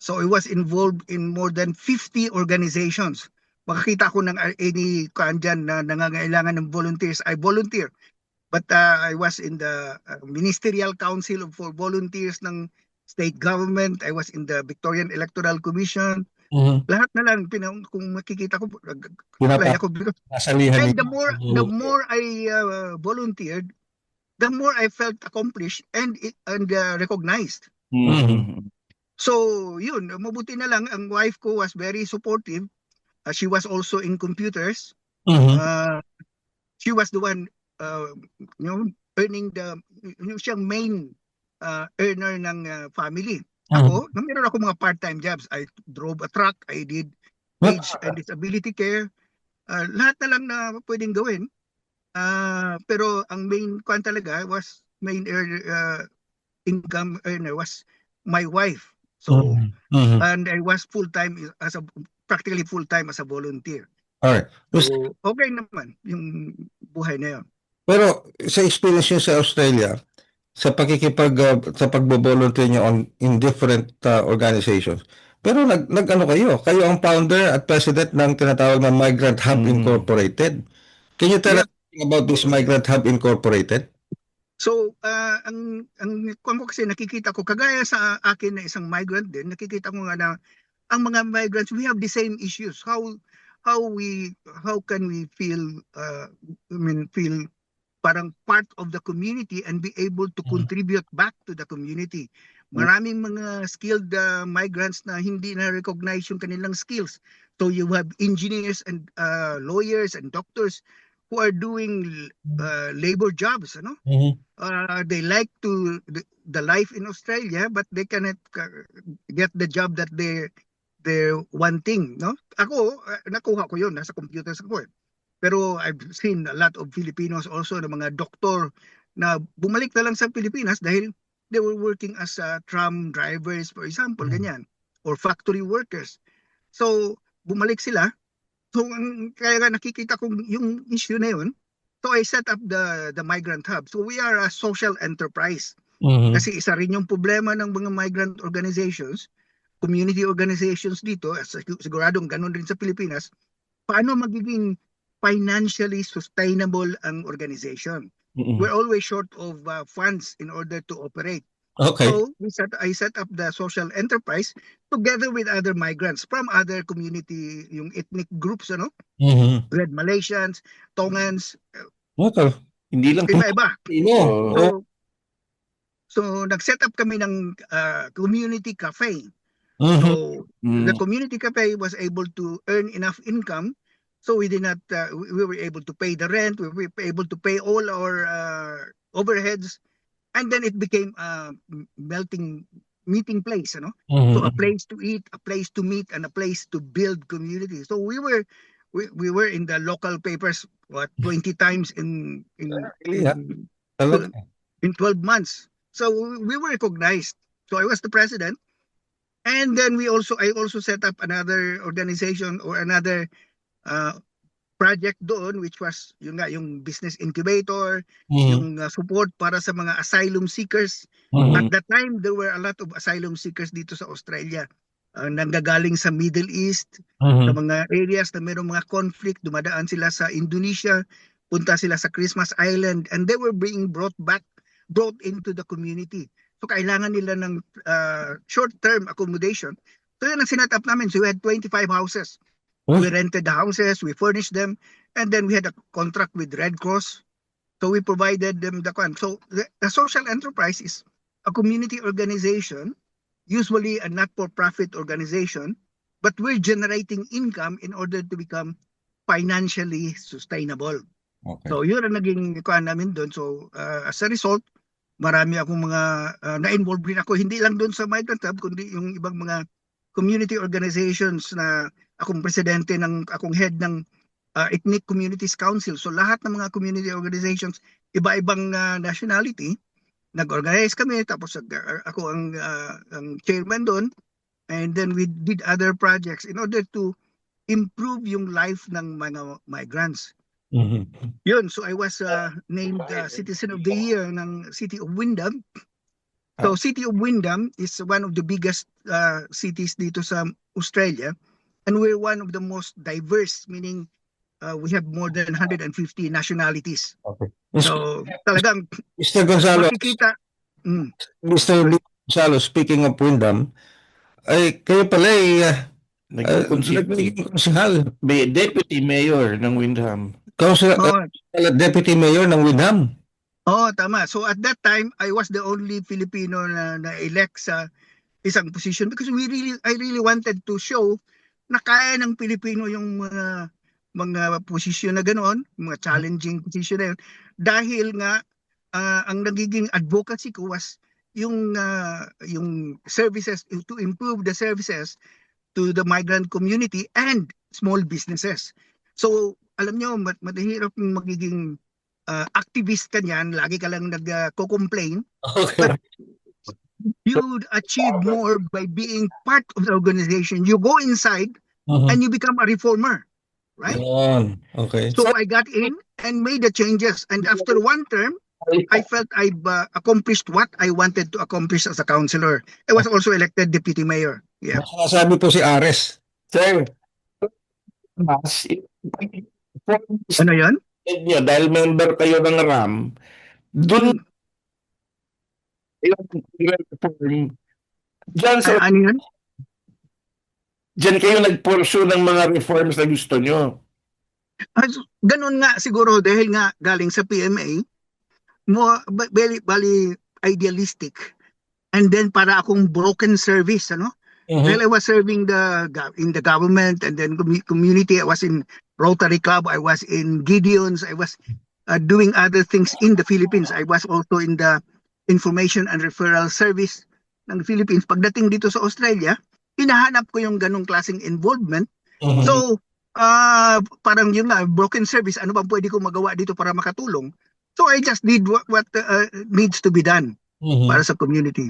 Speaker 7: So I was involved in more than 50 organizations. Makakita ko ng any dyan na nangangailangan ng volunteers, I volunteer. But I was in the Ministerial Council for Volunteers ng state government. I was in the Victorian Electoral Commission.
Speaker 3: Mhm.
Speaker 7: Lahat na lang, kung makikita ko,
Speaker 3: Pinapa-
Speaker 7: apply ako.
Speaker 3: Nasalihan
Speaker 7: And
Speaker 3: niyo.
Speaker 7: the more I volunteered, the more I felt accomplished and recognized.
Speaker 3: Mhm.
Speaker 7: So yun, mabuti na lang, ang wife ko was very supportive. She was also in computers.
Speaker 3: Mhm.
Speaker 7: She was the one, earning siyang main earner ng family. Ako, meron ako mga part-time jobs. I drove a truck, I did age and disability care. Lahat na lang na pwedeng gawin. Pero ang main income earner was my wife. So,
Speaker 3: Mhm.
Speaker 7: and I was practically full-time as a volunteer.
Speaker 3: Alright.
Speaker 7: So, okay naman yung buhay na yun.
Speaker 3: Pero sa experience niyo sa Australia, sa sa pagbo-volunteer niyo in different organizations. Pero nag-ano kayo ang founder at president ng tinatawag na Migrant Hub Incorporated. Can you tell us about this Migrant Hub Incorporated?
Speaker 7: So, ang kung kasi nakikita ko, kagaya sa akin na isang migrant din, nakikita ko nga na ang mga migrants, we have the same issues. How can we feel feel parang part of the community and be able to contribute back to the community. Maraming mga skilled migrants na hindi na recognize yung kanilang skills. So you have engineers and lawyers and doctors who are doing labor jobs, they like the life in Australia, but they cannot get the job that they're wanting, no? Ako, nakuha ko yun, nasa computers ako eh. Pero I've seen a lot of Filipinos also na mga doktor na bumalik na lang sa Pilipinas dahil they were working as tram drivers, for example, ganyan, or factory workers. So, bumalik sila. So, kaya nga nakikita ko yung issue na yun. So, I set up the Migrant Hub. So, we are a social enterprise. Kasi isa rin yung problema ng mga migrant organizations, community organizations dito, siguradong ganun rin sa Pilipinas, paano magiging financially sustainable ang organization. We're always short of funds in order to operate.
Speaker 3: Okay.
Speaker 7: So I set up the social enterprise together with other migrants from other community, yung ethnic groups, Red Malaysians, Tongans,
Speaker 3: Okay. Hindi lang
Speaker 7: iba-iba.
Speaker 3: Pilipino.
Speaker 7: So nag-set up kami ng community cafe.
Speaker 3: Mhm.
Speaker 7: So the
Speaker 4: Mm.
Speaker 7: community cafe was able to earn enough income. So we did not, we were able to pay the rent, we were able to pay all our overheads, and then it became a melting meeting place, you know. So a place to eat, a place to meet, and a place to build community. So we were in the local papers, what, 20 times
Speaker 3: Yeah, talaga.
Speaker 7: in 12 months. So we were recognized. So I was the president. And then I also set up another organization or another uh, project doon, which was yung business incubator, yung support para sa mga asylum seekers. At that time, there were a lot of asylum seekers dito sa Australia. Nanggagaling sa Middle East, sa mga areas na mayroong mga conflict, dumadaan sila sa Indonesia, punta sila sa Christmas Island, and they were being brought into the community. So kailangan nila ng short-term accommodation. So yun ang sinat up namin. So we had 25 houses. We rented the houses, we furnished them, and then we had a contract with Red Cross. So we provided them the con. So the social enterprise is a community organization, usually a not-for-profit organization, but we're generating income in order to become financially sustainable.
Speaker 3: Okay.
Speaker 7: So yun ang naging kuan namin doon. So as a result, marami akong mga na-involve rin ako, hindi lang doon sa Migrant Hub, kundi yung ibang mga community organizations na akong presidente akong head ng Ethnic Communities Council. So lahat ng mga community organizations, iba-ibang nationality, nag-organize kami, tapos ako ang chairman doon, and then we did other projects in order to improve yung life ng mga migrants. Yun, so I was named Citizen of the Year ng City of Windham. So City of Windham is one of the biggest cities dito sa Australia, and we're one of the most diverse, meaning we have more than 150 nationalities.
Speaker 3: Okay.
Speaker 7: So talagang
Speaker 3: Mr. Gonzalo,
Speaker 7: makikita.
Speaker 3: Mr. Lee Gonzalo, speaking of Windham, ay kayo pala ay naging konsehal.
Speaker 4: Deputy Mayor ng Windham.
Speaker 3: Deputy Mayor ng Windham.
Speaker 7: Oh, tama. So at that time, I was the only Filipino na elect sa isang position because I really wanted to show na kaya ng Pilipino yung mga posisyon na ganoon, mga challenging position na yun. Dahil nga ang nagiging advocacy ko was yung services, to improve the services to the migrant community and small businesses. So alam nyo, mahirap magiging activist ka niyan, lagi ka lang nagko-complain.
Speaker 3: Okay.
Speaker 7: But you achieve more by being part of the organization. You go inside and you become a reformer, right?
Speaker 3: Okay.
Speaker 7: So I got in and made the changes. And after one term, I felt I've accomplished what I wanted to accomplish as a councillor. I was also elected deputy mayor. Yeah.
Speaker 3: Sabi po si Ares.
Speaker 4: Sir, mas
Speaker 7: Ano yan?
Speaker 4: nyo, dahil member kayo ng RAM, doon dyan, sa,
Speaker 7: Ano yan?
Speaker 4: dyan kayo nag-pursue ng mga reforms na gusto nyo.
Speaker 7: Ganun nga siguro dahil nga galing sa PMA, bali idealistic. And then para akong broken service, ano? Well, I was serving in the government and then community. I was in Rotary Club. I was in Gideon's. I was doing other things in the Philippines. I was also in the Information and Referral Service ng Philippines. Pagdating dito sa Australia, hinahanap ko yung ganong klaseng involvement. So, parang yun nga, broken service. Ano bang pwede ko magawa dito para makatulong? So, I just did what needs to be done para sa community.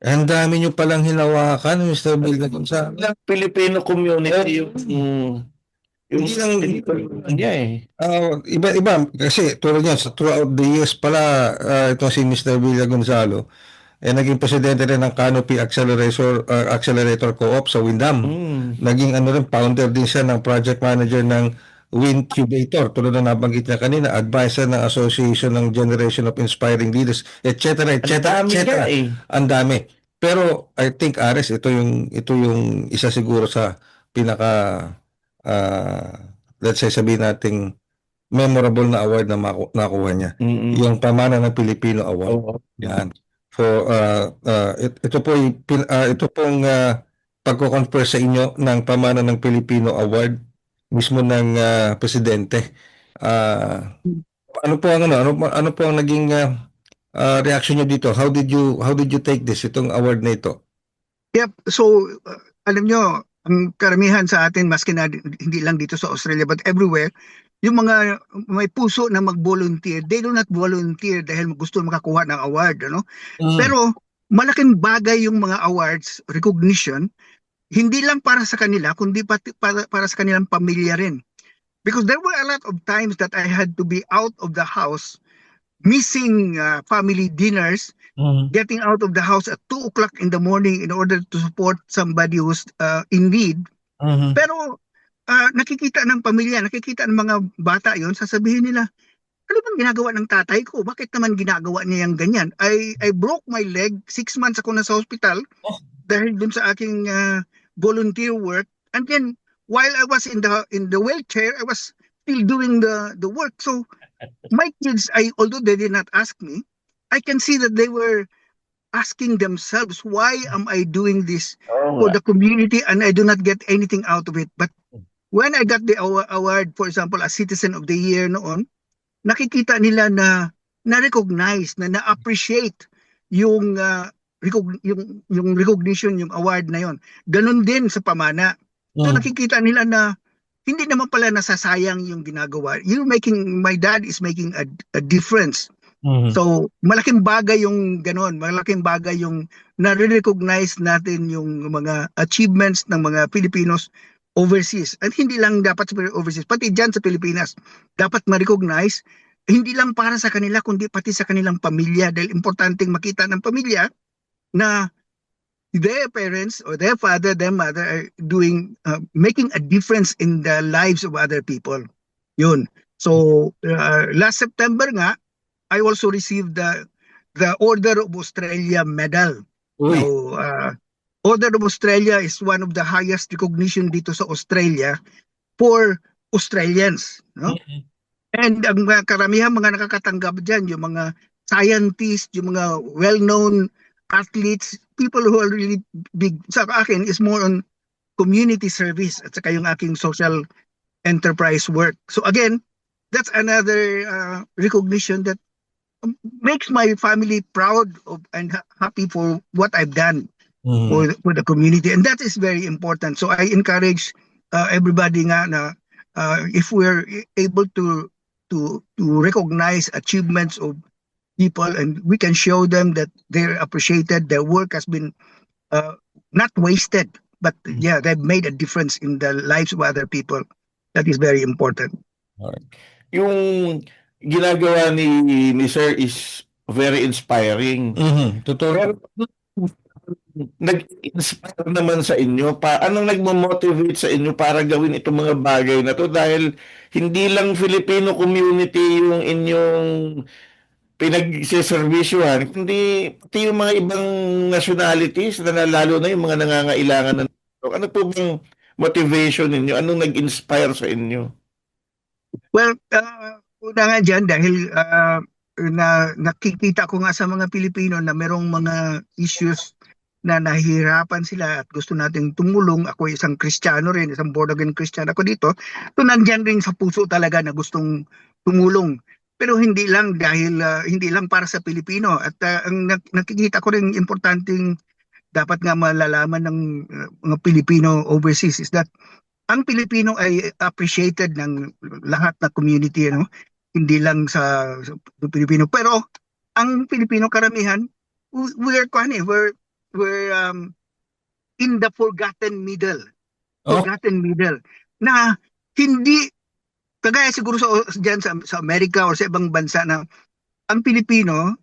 Speaker 3: Ang dami nyo palang hinawakan, Mr. Bill Gonzalo.
Speaker 4: Filipino community
Speaker 3: Iba kasi tulad niya throughout the years pala ito si Mr. Villa Gonzalo naging presidente rin ng Canopy Accelerator Co-op sa Windham. Naging rin founder din siya ng project manager ng Wincubator, tulad na nabanggit niya kanina, advisor ng Association ng Generation of Inspiring Leaders, etc. Ang dami. Pero I think Ares, ito yung isa siguro sa pinaka let's say sabihin nating memorable na award na nakuha niya. Yung Pamana ng Pilipino Award. Yan. For ito pong pagko-confer sa inyo ng pamana ng Filipino Award mismo ng presidente. Ano po ang ano po ang naging reaction niyo dito? How did you take this itong award na ito?
Speaker 7: Yep. So, alam nyo, ang karamihan sa atin, maski na hindi lang dito sa Australia, but everywhere, yung mga may puso na mag-volunteer, they do not volunteer dahil gusto makakuha ng award, ano? Pero malaking bagay yung mga awards, recognition, hindi lang para sa kanila, kundi para sa kanilang pamilya rin. Because there were a lot of times that I had to be out of the house, missing family dinners, getting out of the house at 2 o'clock in the morning in order to support somebody who's in need. Pero nakikita ng pamilya, nakikita ng mga bata yon, sasabihin nila, ano bang ginagawa ng tatay ko? Bakit naman ginagawa niya yung ganyan? I broke my leg, 6 months ako nasa hospital dahil dun sa aking volunteer work. And then, while I was in the wheelchair, I was still doing the work. So, my kids, although they did not ask me, I can see that they were asking themselves, why am I doing this for the community and I do not get anything out of it? But when I got the award, for example, as Citizen of the Year noon, nakikita nila na na-recognize, na na-appreciate yung recognition, yung award na yon. Ganun din sa pamana. So nakikita nila na hindi naman pala nasasayang yung ginagawa. My dad is making a difference. So malaking bagay yung ganon, malaking bagay yung na-recognize natin yung mga achievements ng mga Filipinos overseas. At hindi lang dapat sa overseas, pati dyan sa Pilipinas, dapat ma-recognize, hindi lang para sa kanila, kundi pati sa kanilang pamilya. Dahil importanteng makita ng pamilya na their parents or their father, their mother are doing, making a difference in the lives of other people. Yun. So, last September nga, I also received the Order of Australia medal. So, Order of Australia is one of the highest recognition dito sa Australia for Australians, no? And ang mga karamihan mga nakakatanggap diyan, yung mga scientists, yung mga well-known athletes, people who are really big. Sa akin is more on community service at saka yung aking social enterprise work. So again, that's another recognition that makes my family proud of and happy for what I've done for the community, and that is very important. So I encourage everybody nga na if we're able to recognize achievements of people and we can show them that they're appreciated, their work has been not wasted, but yeah, they've made a difference in the lives of other people. That is very important.
Speaker 4: Yung ginagawa ni Sir is very inspiring.
Speaker 3: Totoo.
Speaker 4: Pero nag-inspire naman sa inyo, anong nagmo-motivate sa inyo para gawin itong mga bagay na to? Dahil hindi lang Filipino community yung inyong pinagsiservisyohan, kundi pati yung mga ibang nationalities na lalo na yung mga nangangailangan ng tulong. Ano po bang motivation ninyo? Anong nag-inspire sa inyo?
Speaker 7: Well, una nga dyan dahil nakikita ko nga sa mga Pilipino na merong mga issues na nahihirapan sila at gusto nating tumulong. Ako isang Kristiyano rin, isang born-again Christian ako dito. So nandyan rin sa puso talaga na gustong tumulong. Pero hindi lang dahil hindi lang para sa Pilipino. At ang nakikita ko rin importanteng dapat nga malalaman ng mga Pilipino overseas is that ang Pilipino ay appreciated ng lahat na community, no? Hindi lang sa Pilipino. Pero ang Pilipino karamihan, we're in the forgotten middle. Forgotten middle. Na hindi, kagaya siguro dyan sa Amerika o sa ibang bansa na ang Pilipino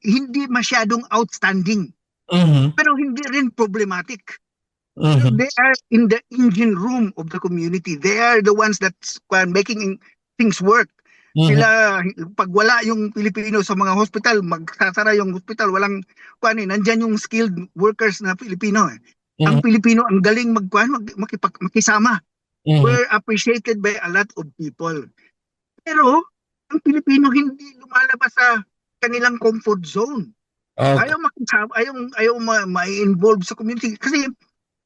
Speaker 7: hindi masyadong outstanding. Pero hindi rin problematic. They are in the engine room of the community. They are the ones that's making things work. Sila, pag wala yung Pilipino sa mga hospital, magsasara yung hospital, walang nandyan yung skilled workers na Pilipino. Ang Pilipino, ang galing makisama. We're appreciated by a lot of people. Pero, ang Pilipino hindi lumalabas sa kanilang comfort zone. Ayaw makisama, ayaw ma-involve sa community. Kasi,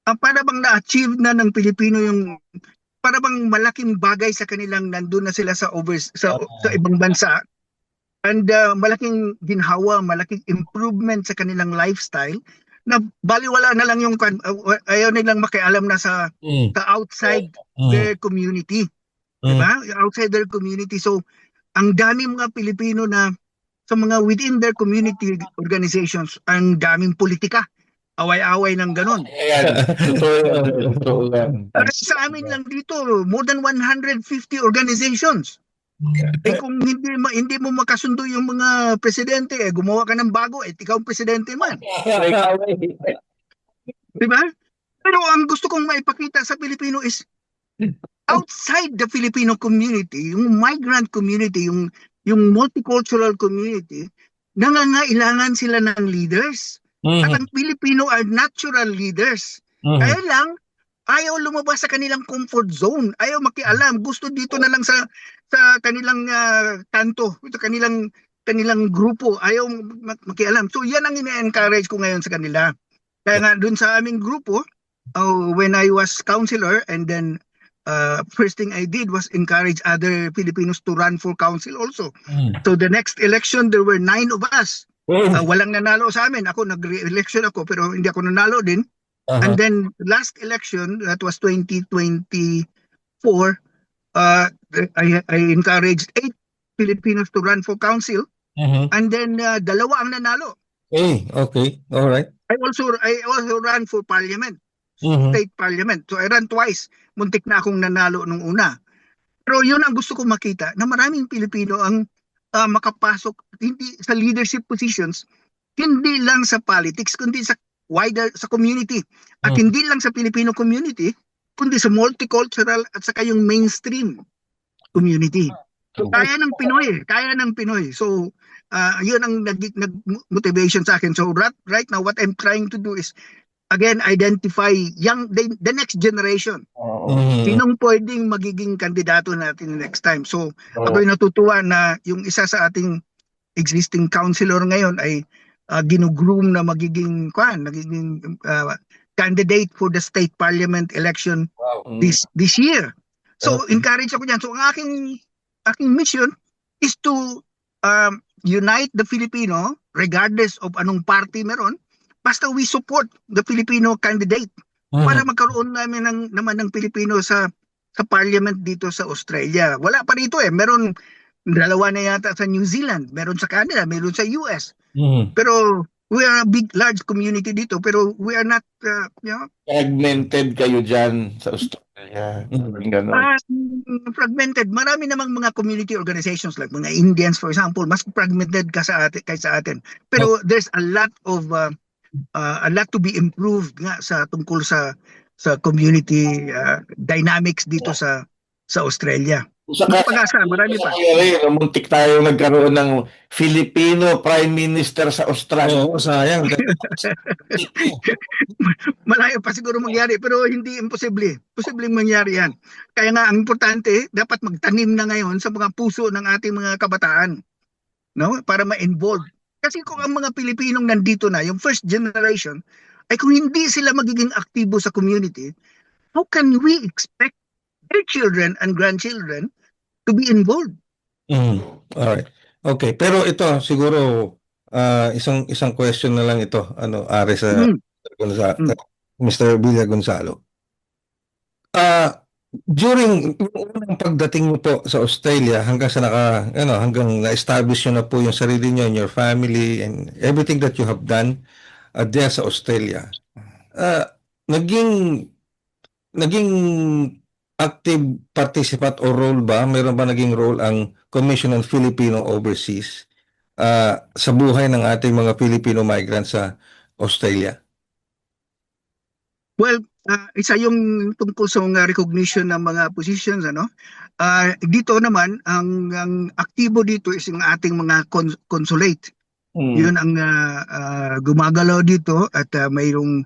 Speaker 7: para bang na-achieve na ng Pilipino yung para bang malaking bagay sa kanilang nandun na sila sa ibang bansa, and malaking ginhawa, malaking improvement sa kanilang lifestyle, na baliwala na lang yung ayaw nilang makialam na sa outside their community, di ba? Outside their community. So ang dami mga Pilipino na sa mga within their community organizations, ang daming politika, away-away ng ganon.
Speaker 4: Ayan. Totoo yan. Totoo yan.
Speaker 7: Sa amin lang dito, more than 150 organizations. Eh kung hindi mo makasundo yung mga presidente, gumawa ka ng bago, ikaw ang presidente man. Di ba? Pero ang gusto kong maipakita sa Pilipino is outside the Filipino community, yung migrant community, yung multicultural community, nangangailangan sila ng leaders. At ang Pilipino are natural leaders. Kaya lang, ayaw lumabas sa kanilang comfort zone. Ayaw makialam. Gusto dito na lang sa kanilang kanto, sa kanilang grupo. Ayaw makialam. So yan ang ina-encourage ko ngayon sa kanila. Kaya nga dun sa aming grupo, when I was counselor, and then first thing I did was encourage other Filipinos to run for council also. So the next election, there were 9 of us. Walang nanalo sa amin. Ako, nag-re-election ako, pero hindi ako nanalo din. And then last election, that was 2024, I encouraged 8 Filipinos to run for council, and then 2 ang nanalo.
Speaker 3: Okay. All right.
Speaker 7: I also ran for parliament, state parliament. So I ran twice. Muntik na akong nanalo nung una. Pero yun ang gusto ko makita, na maraming Pilipino ang makapasok hindi sa leadership positions, hindi lang sa politics, kundi sa wider sa community. At hindi lang sa Filipino community, kundi sa multicultural at saka yung mainstream community. Kaya ng Pinoy. So yun ang nag-motivation sa akin. So right now, what I'm trying to do is again identify the next generation. Sinong pwedeng magiging kandidato natin next time. So ako'y natutuwa na yung isa sa ating existing councilor ngayon ay ginugroom na magiging candidate for the state parliament election this year. So encourage ako diyan. So ang aking mission is to unite the Filipino regardless of anong party meron. Basta we support the Filipino candidate para magkaroon naman ng Pilipino sa parliament dito sa Australia. Wala pa rito Meron 2 na yata sa New Zealand, meron sa Canada, meron sa US. Pero we are a large community dito, pero we are not,
Speaker 4: Fragmented kayo dyan sa Australia.
Speaker 7: fragmented. Marami namang mga community organizations like mga Indians, for example, mas fragmented kaysa atin. Pero there's a lot to be improved nga tungkol sa community dynamics dito sa Australia. Pag-asa, marami pa.
Speaker 4: Muntik tayo nagkaroon ng Filipino Prime Minister sa Australia.
Speaker 3: Sayang.
Speaker 7: Malayo pa siguro mangyari, pero hindi imposible. Posibleng mangyari yan. Kaya nga, ang importante, dapat magtanim na ngayon sa mga puso ng ating mga kabataan, no? Para ma-involve. Kasi kung ang mga Pilipinong nandito na, yung first generation, ay kung hindi sila magiging aktibo sa community, how can we expect their children and grandchildren to be involved?
Speaker 3: Alright. Okay, pero ito siguro isang question na lang ito, Ari sa Mr. Villa Gonzalo. During yung unang pagdating mo po sa Australia hanggang sa hanggang na-establish nyo na po yung sarili nyo and your family and everything that you have done there sa Australia, naging active participant o role ba? Meron ba naging role ang Commission on Filipino Overseas sa buhay ng ating mga Filipino migrants sa Australia?
Speaker 7: Well, isa yung tungkol sa mga recognition ng mga positions, dito naman, ang aktibo dito is yung ating mga consulate. Yun ang gumagalaw dito at mayroong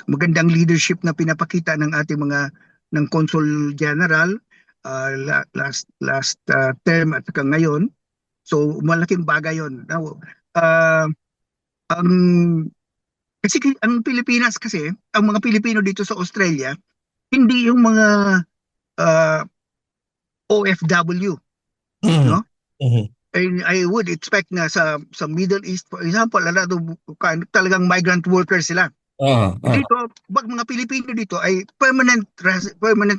Speaker 7: magandang leadership na pinapakita ng ating mga ng Consul General last term at saka ngayon. So malaking bagay yun. Now, ang Kasi ang Pilipinas kasi, ang mga Pilipino dito sa Australia, hindi yung mga ah, OFW,
Speaker 3: Mhm.
Speaker 7: no?
Speaker 3: Mhm.
Speaker 7: I would expect na sa Middle East, for example, talagang migrant workers sila.
Speaker 3: Ah, ah.
Speaker 7: Dito, mga Pilipino dito ay permanent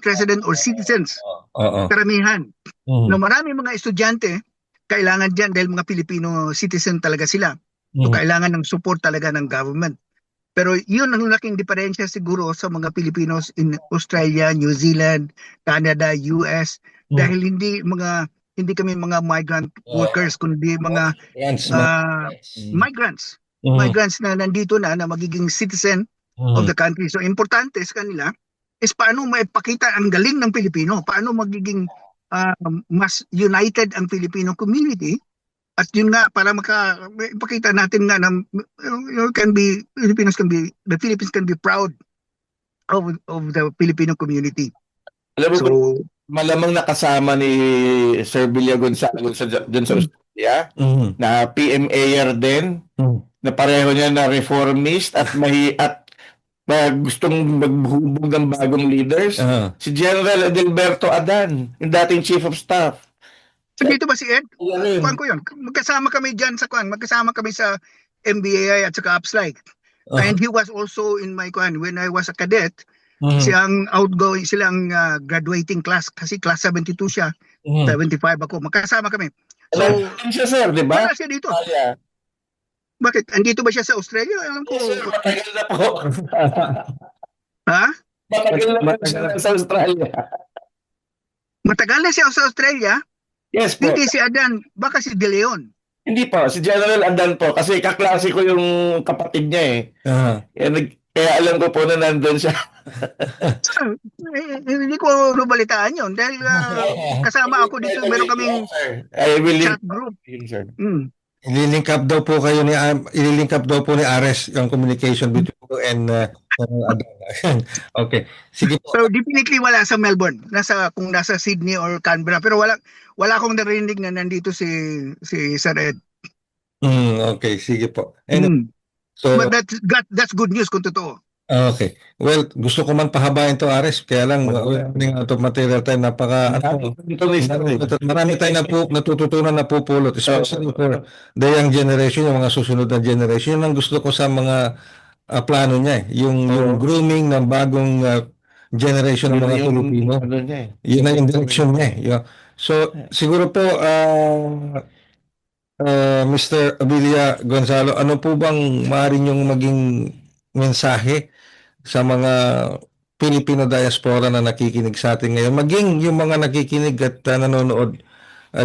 Speaker 7: resident or citizens,
Speaker 3: Oo.
Speaker 7: karamihan.
Speaker 3: Mhm.
Speaker 7: No, marami mga estudyante, kailangan dyan dahil mga Pilipino citizen talaga sila. So,
Speaker 3: Mhm.
Speaker 7: kailangan ng support talaga ng government. Pero yun ang laking diferensya siguro sa mga Pilipinos in Australia, New Zealand, Canada, US,
Speaker 3: Mhm.
Speaker 7: dahil hindi kami mga migrant workers, kundi mga
Speaker 3: Yes,
Speaker 7: ah,
Speaker 3: Mhm.
Speaker 7: migrants.
Speaker 3: Mhm.
Speaker 7: Migrants na nandito na magiging citizen of
Speaker 3: Mhm.
Speaker 7: the country. So importante sa kanila is paano maipakita ang galing ng Pilipino, paano magiging ah, mas united ang Filipino community. At yun nga, para ipakita natin nga na the Philippines can be proud of the Filipino community.
Speaker 4: Alam mo ba,
Speaker 7: So,
Speaker 4: malamang nakasama ni Sir Bilya Gonzalo dyan sa Australia,
Speaker 3: Mhm.
Speaker 4: na PMAyer din,
Speaker 3: Mhm.
Speaker 4: na pareho niya na reformist at gustong maghubog ng bagong leaders.
Speaker 3: Ah.
Speaker 4: Si General Adalberto Adan, yung dating Chief of Staff.
Speaker 7: dito ba si Ed?
Speaker 4: Yan rin.
Speaker 7: Kuhan ko yun. Magkasama kami dyan magkasama kami sa MBAI at saka Upslike.
Speaker 3: Ah.
Speaker 7: And he was also in my when I was a cadet,
Speaker 3: Mhm.
Speaker 7: silang graduating class kasi class 72 siya,
Speaker 3: Mhm.
Speaker 7: 75 ako. Magkasama kami. So,
Speaker 4: Alam siya, sir, di ba?
Speaker 7: wala siya dito.
Speaker 4: Kaya.
Speaker 7: Bakit? Andito ba siya sa Australia? Alam ko.
Speaker 4: Yes, sir, matagal na po.
Speaker 7: Ha?
Speaker 4: Matagal na po siya sa Australia.
Speaker 7: Matagal na siya sa Australia?
Speaker 4: Yes po.
Speaker 7: Hindi si Adan, baka si De Leon.
Speaker 4: Hindi po, si General Adan po. Kasi kaklase ko yung kapatid niya eh.
Speaker 3: Ah.
Speaker 4: Kaya alam ko po na nandun siya.
Speaker 7: Hindi ko nabalitaan yun dahil kasama ako dito, meron kaming
Speaker 4: I will
Speaker 7: chat group.
Speaker 4: sir.
Speaker 3: Ililink up daw po kayo ililink up daw po ni Ares yung communication between you and Adan. Okay. Sige po.
Speaker 7: So definitely wala sa Melbourne, kung nasa Sydney or Canberra, pero wala akong narinig na nandito si Sir Ed.
Speaker 3: Okay, sige po. Anyway, so
Speaker 7: But that's good news kung totoo.
Speaker 3: okay. Well, gusto ko man pahabain to, Ares. Kaya lang, running out of material time. Marami tayong natututunan na pupulot. Especially for the young generation, yung mga susunod na generation. Yun ang gusto ko sa mga plano niya. Yung grooming ng bagong generation ng mga Pilipino. Yun na yung direction niya. So, siguro po, Mr. Abilia Gonzalo, ano po bang maaari yung maging mensahe sa mga Filipino diaspora na nakikinig sa atin ngayon, maging yung mga nakikinig at nanonood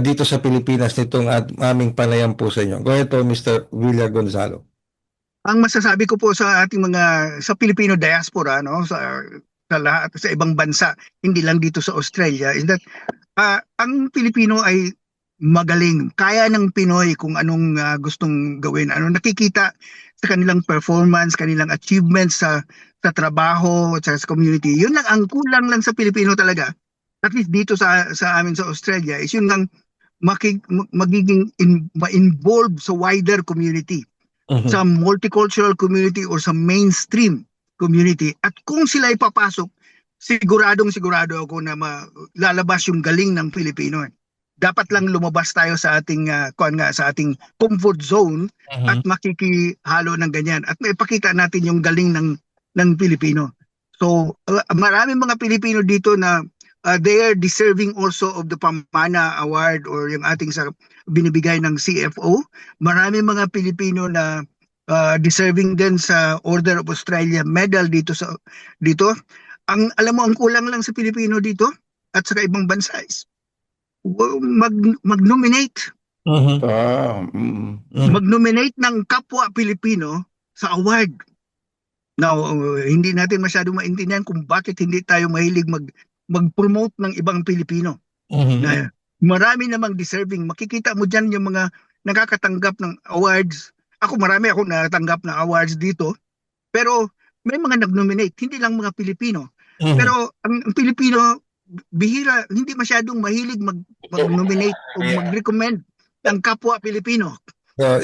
Speaker 3: dito sa Pilipinas nitong aming panayam po sa inyo. Go ahead po, Mr. Villa Gonzalo.
Speaker 7: Ang masasabi ko po sa ating sa Filipino diaspora, no, sa lahat sa ibang bansa, hindi lang dito sa Australia, is that ang Pilipino ay magaling. Kaya ng Pinoy kung anong gustong gawin. Nakikita sa kanilang performance, kanilang achievements sa trabaho at sa community. Yun lang, ang kulang lang sa Pilipino talaga. At least dito sa amin sa Australia is yun lang magiging ma-involve sa wider community. Sa multicultural community or sa mainstream community. At kung sila ipapasok, sigurado ako na lalabas yung galing ng Pilipino. Dapat lang lumabas tayo sa ating sa ating comfort zone at makikihalo ng ganyan at maipakita natin yung galing ng Pilipino. So maraming mga Pilipino dito na they are deserving also of the Pamana Award or yung ating binibigay ng CFO. Maraming mga Pilipino na deserving din sa Order of Australia medal dito. Alam mo, ang kulang lang sa Pilipino dito at sa ibang bansa is mag-nominate. Mag-nominate ng kapwa Pilipino sa award. Now, hindi natin masyadong maintindihan kung bakit hindi tayo mahilig mag-promote ng ibang Pilipino. Na marami namang deserving. Makikita mo dyan yung mga nakakatanggap ng awards. Marami akong nakatanggap na awards dito. Pero may mga nag-nominate, hindi lang mga Pilipino. Pero ang Pilipino, bihira, hindi masyadong mahilig mag-nominate o mag-recommend ng kapwa Pilipino.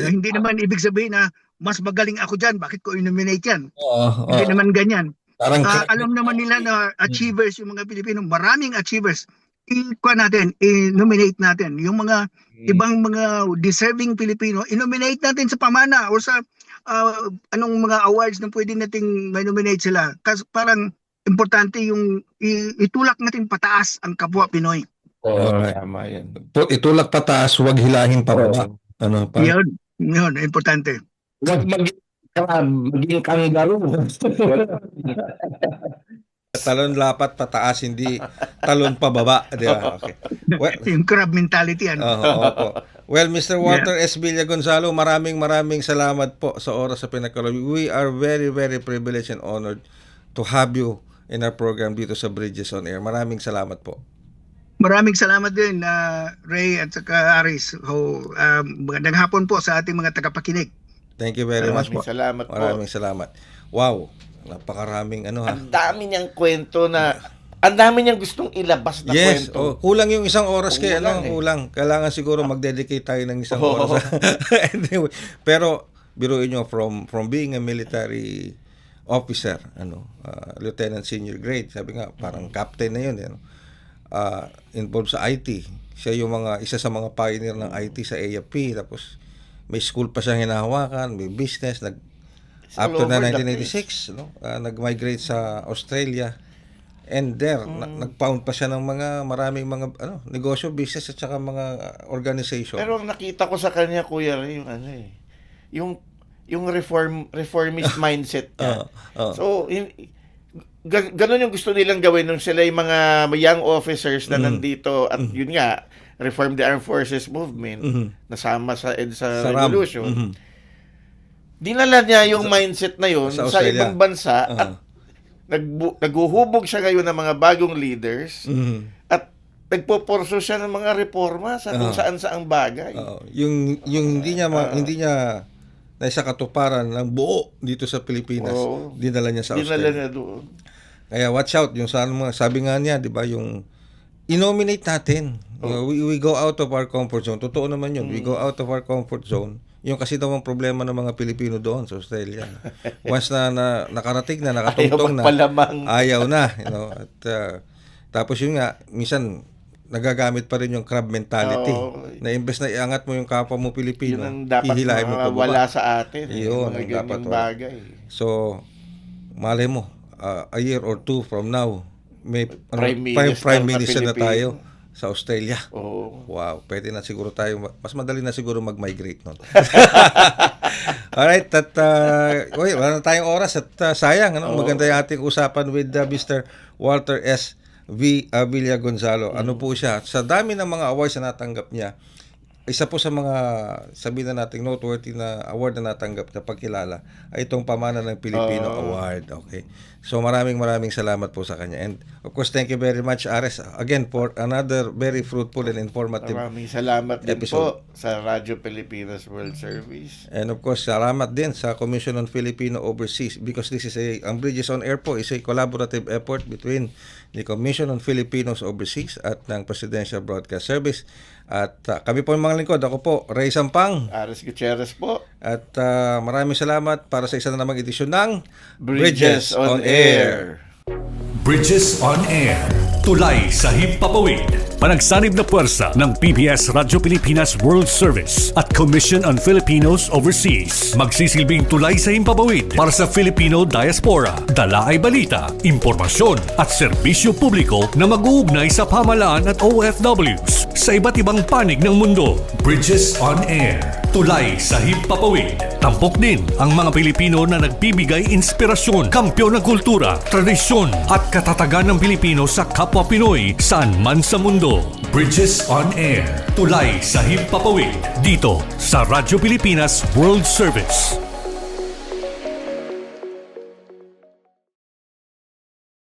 Speaker 7: Hindi naman ibig sabihin na mas magaling ako dyan, bakit ko i-nominate yan?
Speaker 3: Oo,
Speaker 7: Hindi naman ganyan.
Speaker 3: Parang
Speaker 7: Alam naman nila na achievers yung mga Pilipino, maraming achievers. I-nominate natin. Yung mga ibang mga deserving Pilipino, i-nominate natin sa pamana o sa anong mga awards na pwede nating may-nominate sila. Kasi parang importante yung itulak natin pataas ang kapwa Pinoy.
Speaker 4: Tama yan.
Speaker 3: Itulak pataas, huwag hilahin pababa. Ano pa?
Speaker 7: Yun, importante.
Speaker 8: Huwag maging kangaroo.
Speaker 3: Talon lapat pataas, hindi talon pababa. Di ba? Okay. Well,
Speaker 7: Yung crab mentality.
Speaker 3: opo. Well, Mr. Walter S. Villa Gonzalo, maraming salamat po sa oras sa pinagkaloob. We are very, very privileged and honored to have you in our program dito sa Bridges on Air. Maraming salamat po.
Speaker 7: Maraming salamat din, Ray at saka Aris. Magandang hapon po sa ating mga tagapakinig.
Speaker 3: Thank you very much po.
Speaker 4: Salamat po.
Speaker 3: Maraming salamat. Wow, napakaraming ha.
Speaker 4: Ang dami niyang kwento na, ang dami niyang gustong ilabas na
Speaker 3: Yes,
Speaker 4: kwento.
Speaker 3: kulang yung isang oras kaya
Speaker 4: Kulang eh.
Speaker 3: Kailangan siguro mag-dedicate tayo ng isang oras. Anyway, pero biruin nyo from being a military officer, lieutenant senior grade, sabi nga parang captain na yun, involved sa IT. Siya yung isa sa mga pioneer ng IT sa AFP, tapos may school pa siyang hinahawakan, may business, after na 1986, nag-migrate sa Australia. And there, nag-found pa siya ng maraming mga negosyo, business at saka mga organization.
Speaker 4: Pero ang nakita ko sa kanya, Kuya Ray, yung reformist mindset niya. So, ganun yung gusto nilang gawin nung sila yung mga young officers na nandito at yun nga, Reform the Armed Forces Movement, nasama sa EDSA Revolution. Dinala niya yung mindset na yun sa ibang bansa at naghuhubog siya ngayon ng mga bagong leaders at nagpoporso siya ng mga reforma sa kung saan-saang bagay.
Speaker 3: Yung hindi niya naisa katuparan ng buo dito sa Pilipinas, dinala niya sa Australia.
Speaker 4: Dinala niya doon.
Speaker 3: Kaya watch out, yung sabi nga niya, 'di ba, yung i-nominate natin. We go out of our comfort zone. Totoo naman yun. We go out of our comfort zone. Yung kasi daw ang problema ng mga Pilipino doon sa Australia. Once na nakarating na, nakatungtong na, ayaw na. At, tapos yun nga, minsan, nagagamit pa rin yung crab mentality. Na imbes na iangat mo yung kapwa mo Pilipino, hihilahin mo pa baba.
Speaker 4: Wala sa atin.
Speaker 3: Yun,
Speaker 4: mga
Speaker 3: dapat
Speaker 4: bagay.
Speaker 3: So, malay mo, a year or two from now, may
Speaker 4: Prime Minister
Speaker 3: na tayo sa Australia.
Speaker 4: Oh.
Speaker 3: Wow, pwede na siguro tayo, mas madali na siguro mag-migrate nun. Alright, at wala na tayong oras at sayang, maganda yung ating usapan with Mr. Walter S. Villa Gonzalo. Ano po siya? Sa dami ng mga awards na natanggap niya, isa po sa mga, sabihin na natin, noteworthy na award na natanggap na pagkilala ay itong Pamana ng Pilipino Award. Okay. So maraming salamat po sa kanya. And of course, thank you very much, Ares, again for another very fruitful and informative
Speaker 4: Maraming salamat din
Speaker 3: episode
Speaker 4: po sa Radyo Pilipinas World Service.
Speaker 3: And of course, salamat din sa Commission on Filipino Overseas because this is ang Bridges on Air po is a collaborative effort between the Commission on Filipinos Overseas at ng Presidential Broadcast Service. At kami po yung mga lingkod. Ako po, Ray Sampang.
Speaker 4: Ares Gutierrez po.
Speaker 3: At maraming salamat para sa isa na namang edisyon ng
Speaker 4: Bridges on Air.
Speaker 1: Bridges on Air. Tulay sa himpapawid. Panagsanib na puwersa ng PBS Radyo Pilipinas World Service at Commission on Filipinos Overseas. Magsisilbing tulay sa himpapawid para sa Filipino diaspora. Dala ay balita, impormasyon at serbisyo publiko na mag-uugnay sa pamahalaan at OFWs sa iba't ibang panig ng mundo. Bridges on Air. Tulay sa himpapawid. Tampok din ang mga Pilipino na nagbibigay inspirasyon, kampyon ng kultura, tradisyon at katatagan ng Pilipino sa kapwa Pinoy saan man sa mundo. Bridges on Air. Tulay sa himpapawid. Dito sa Radyo Pilipinas World Service.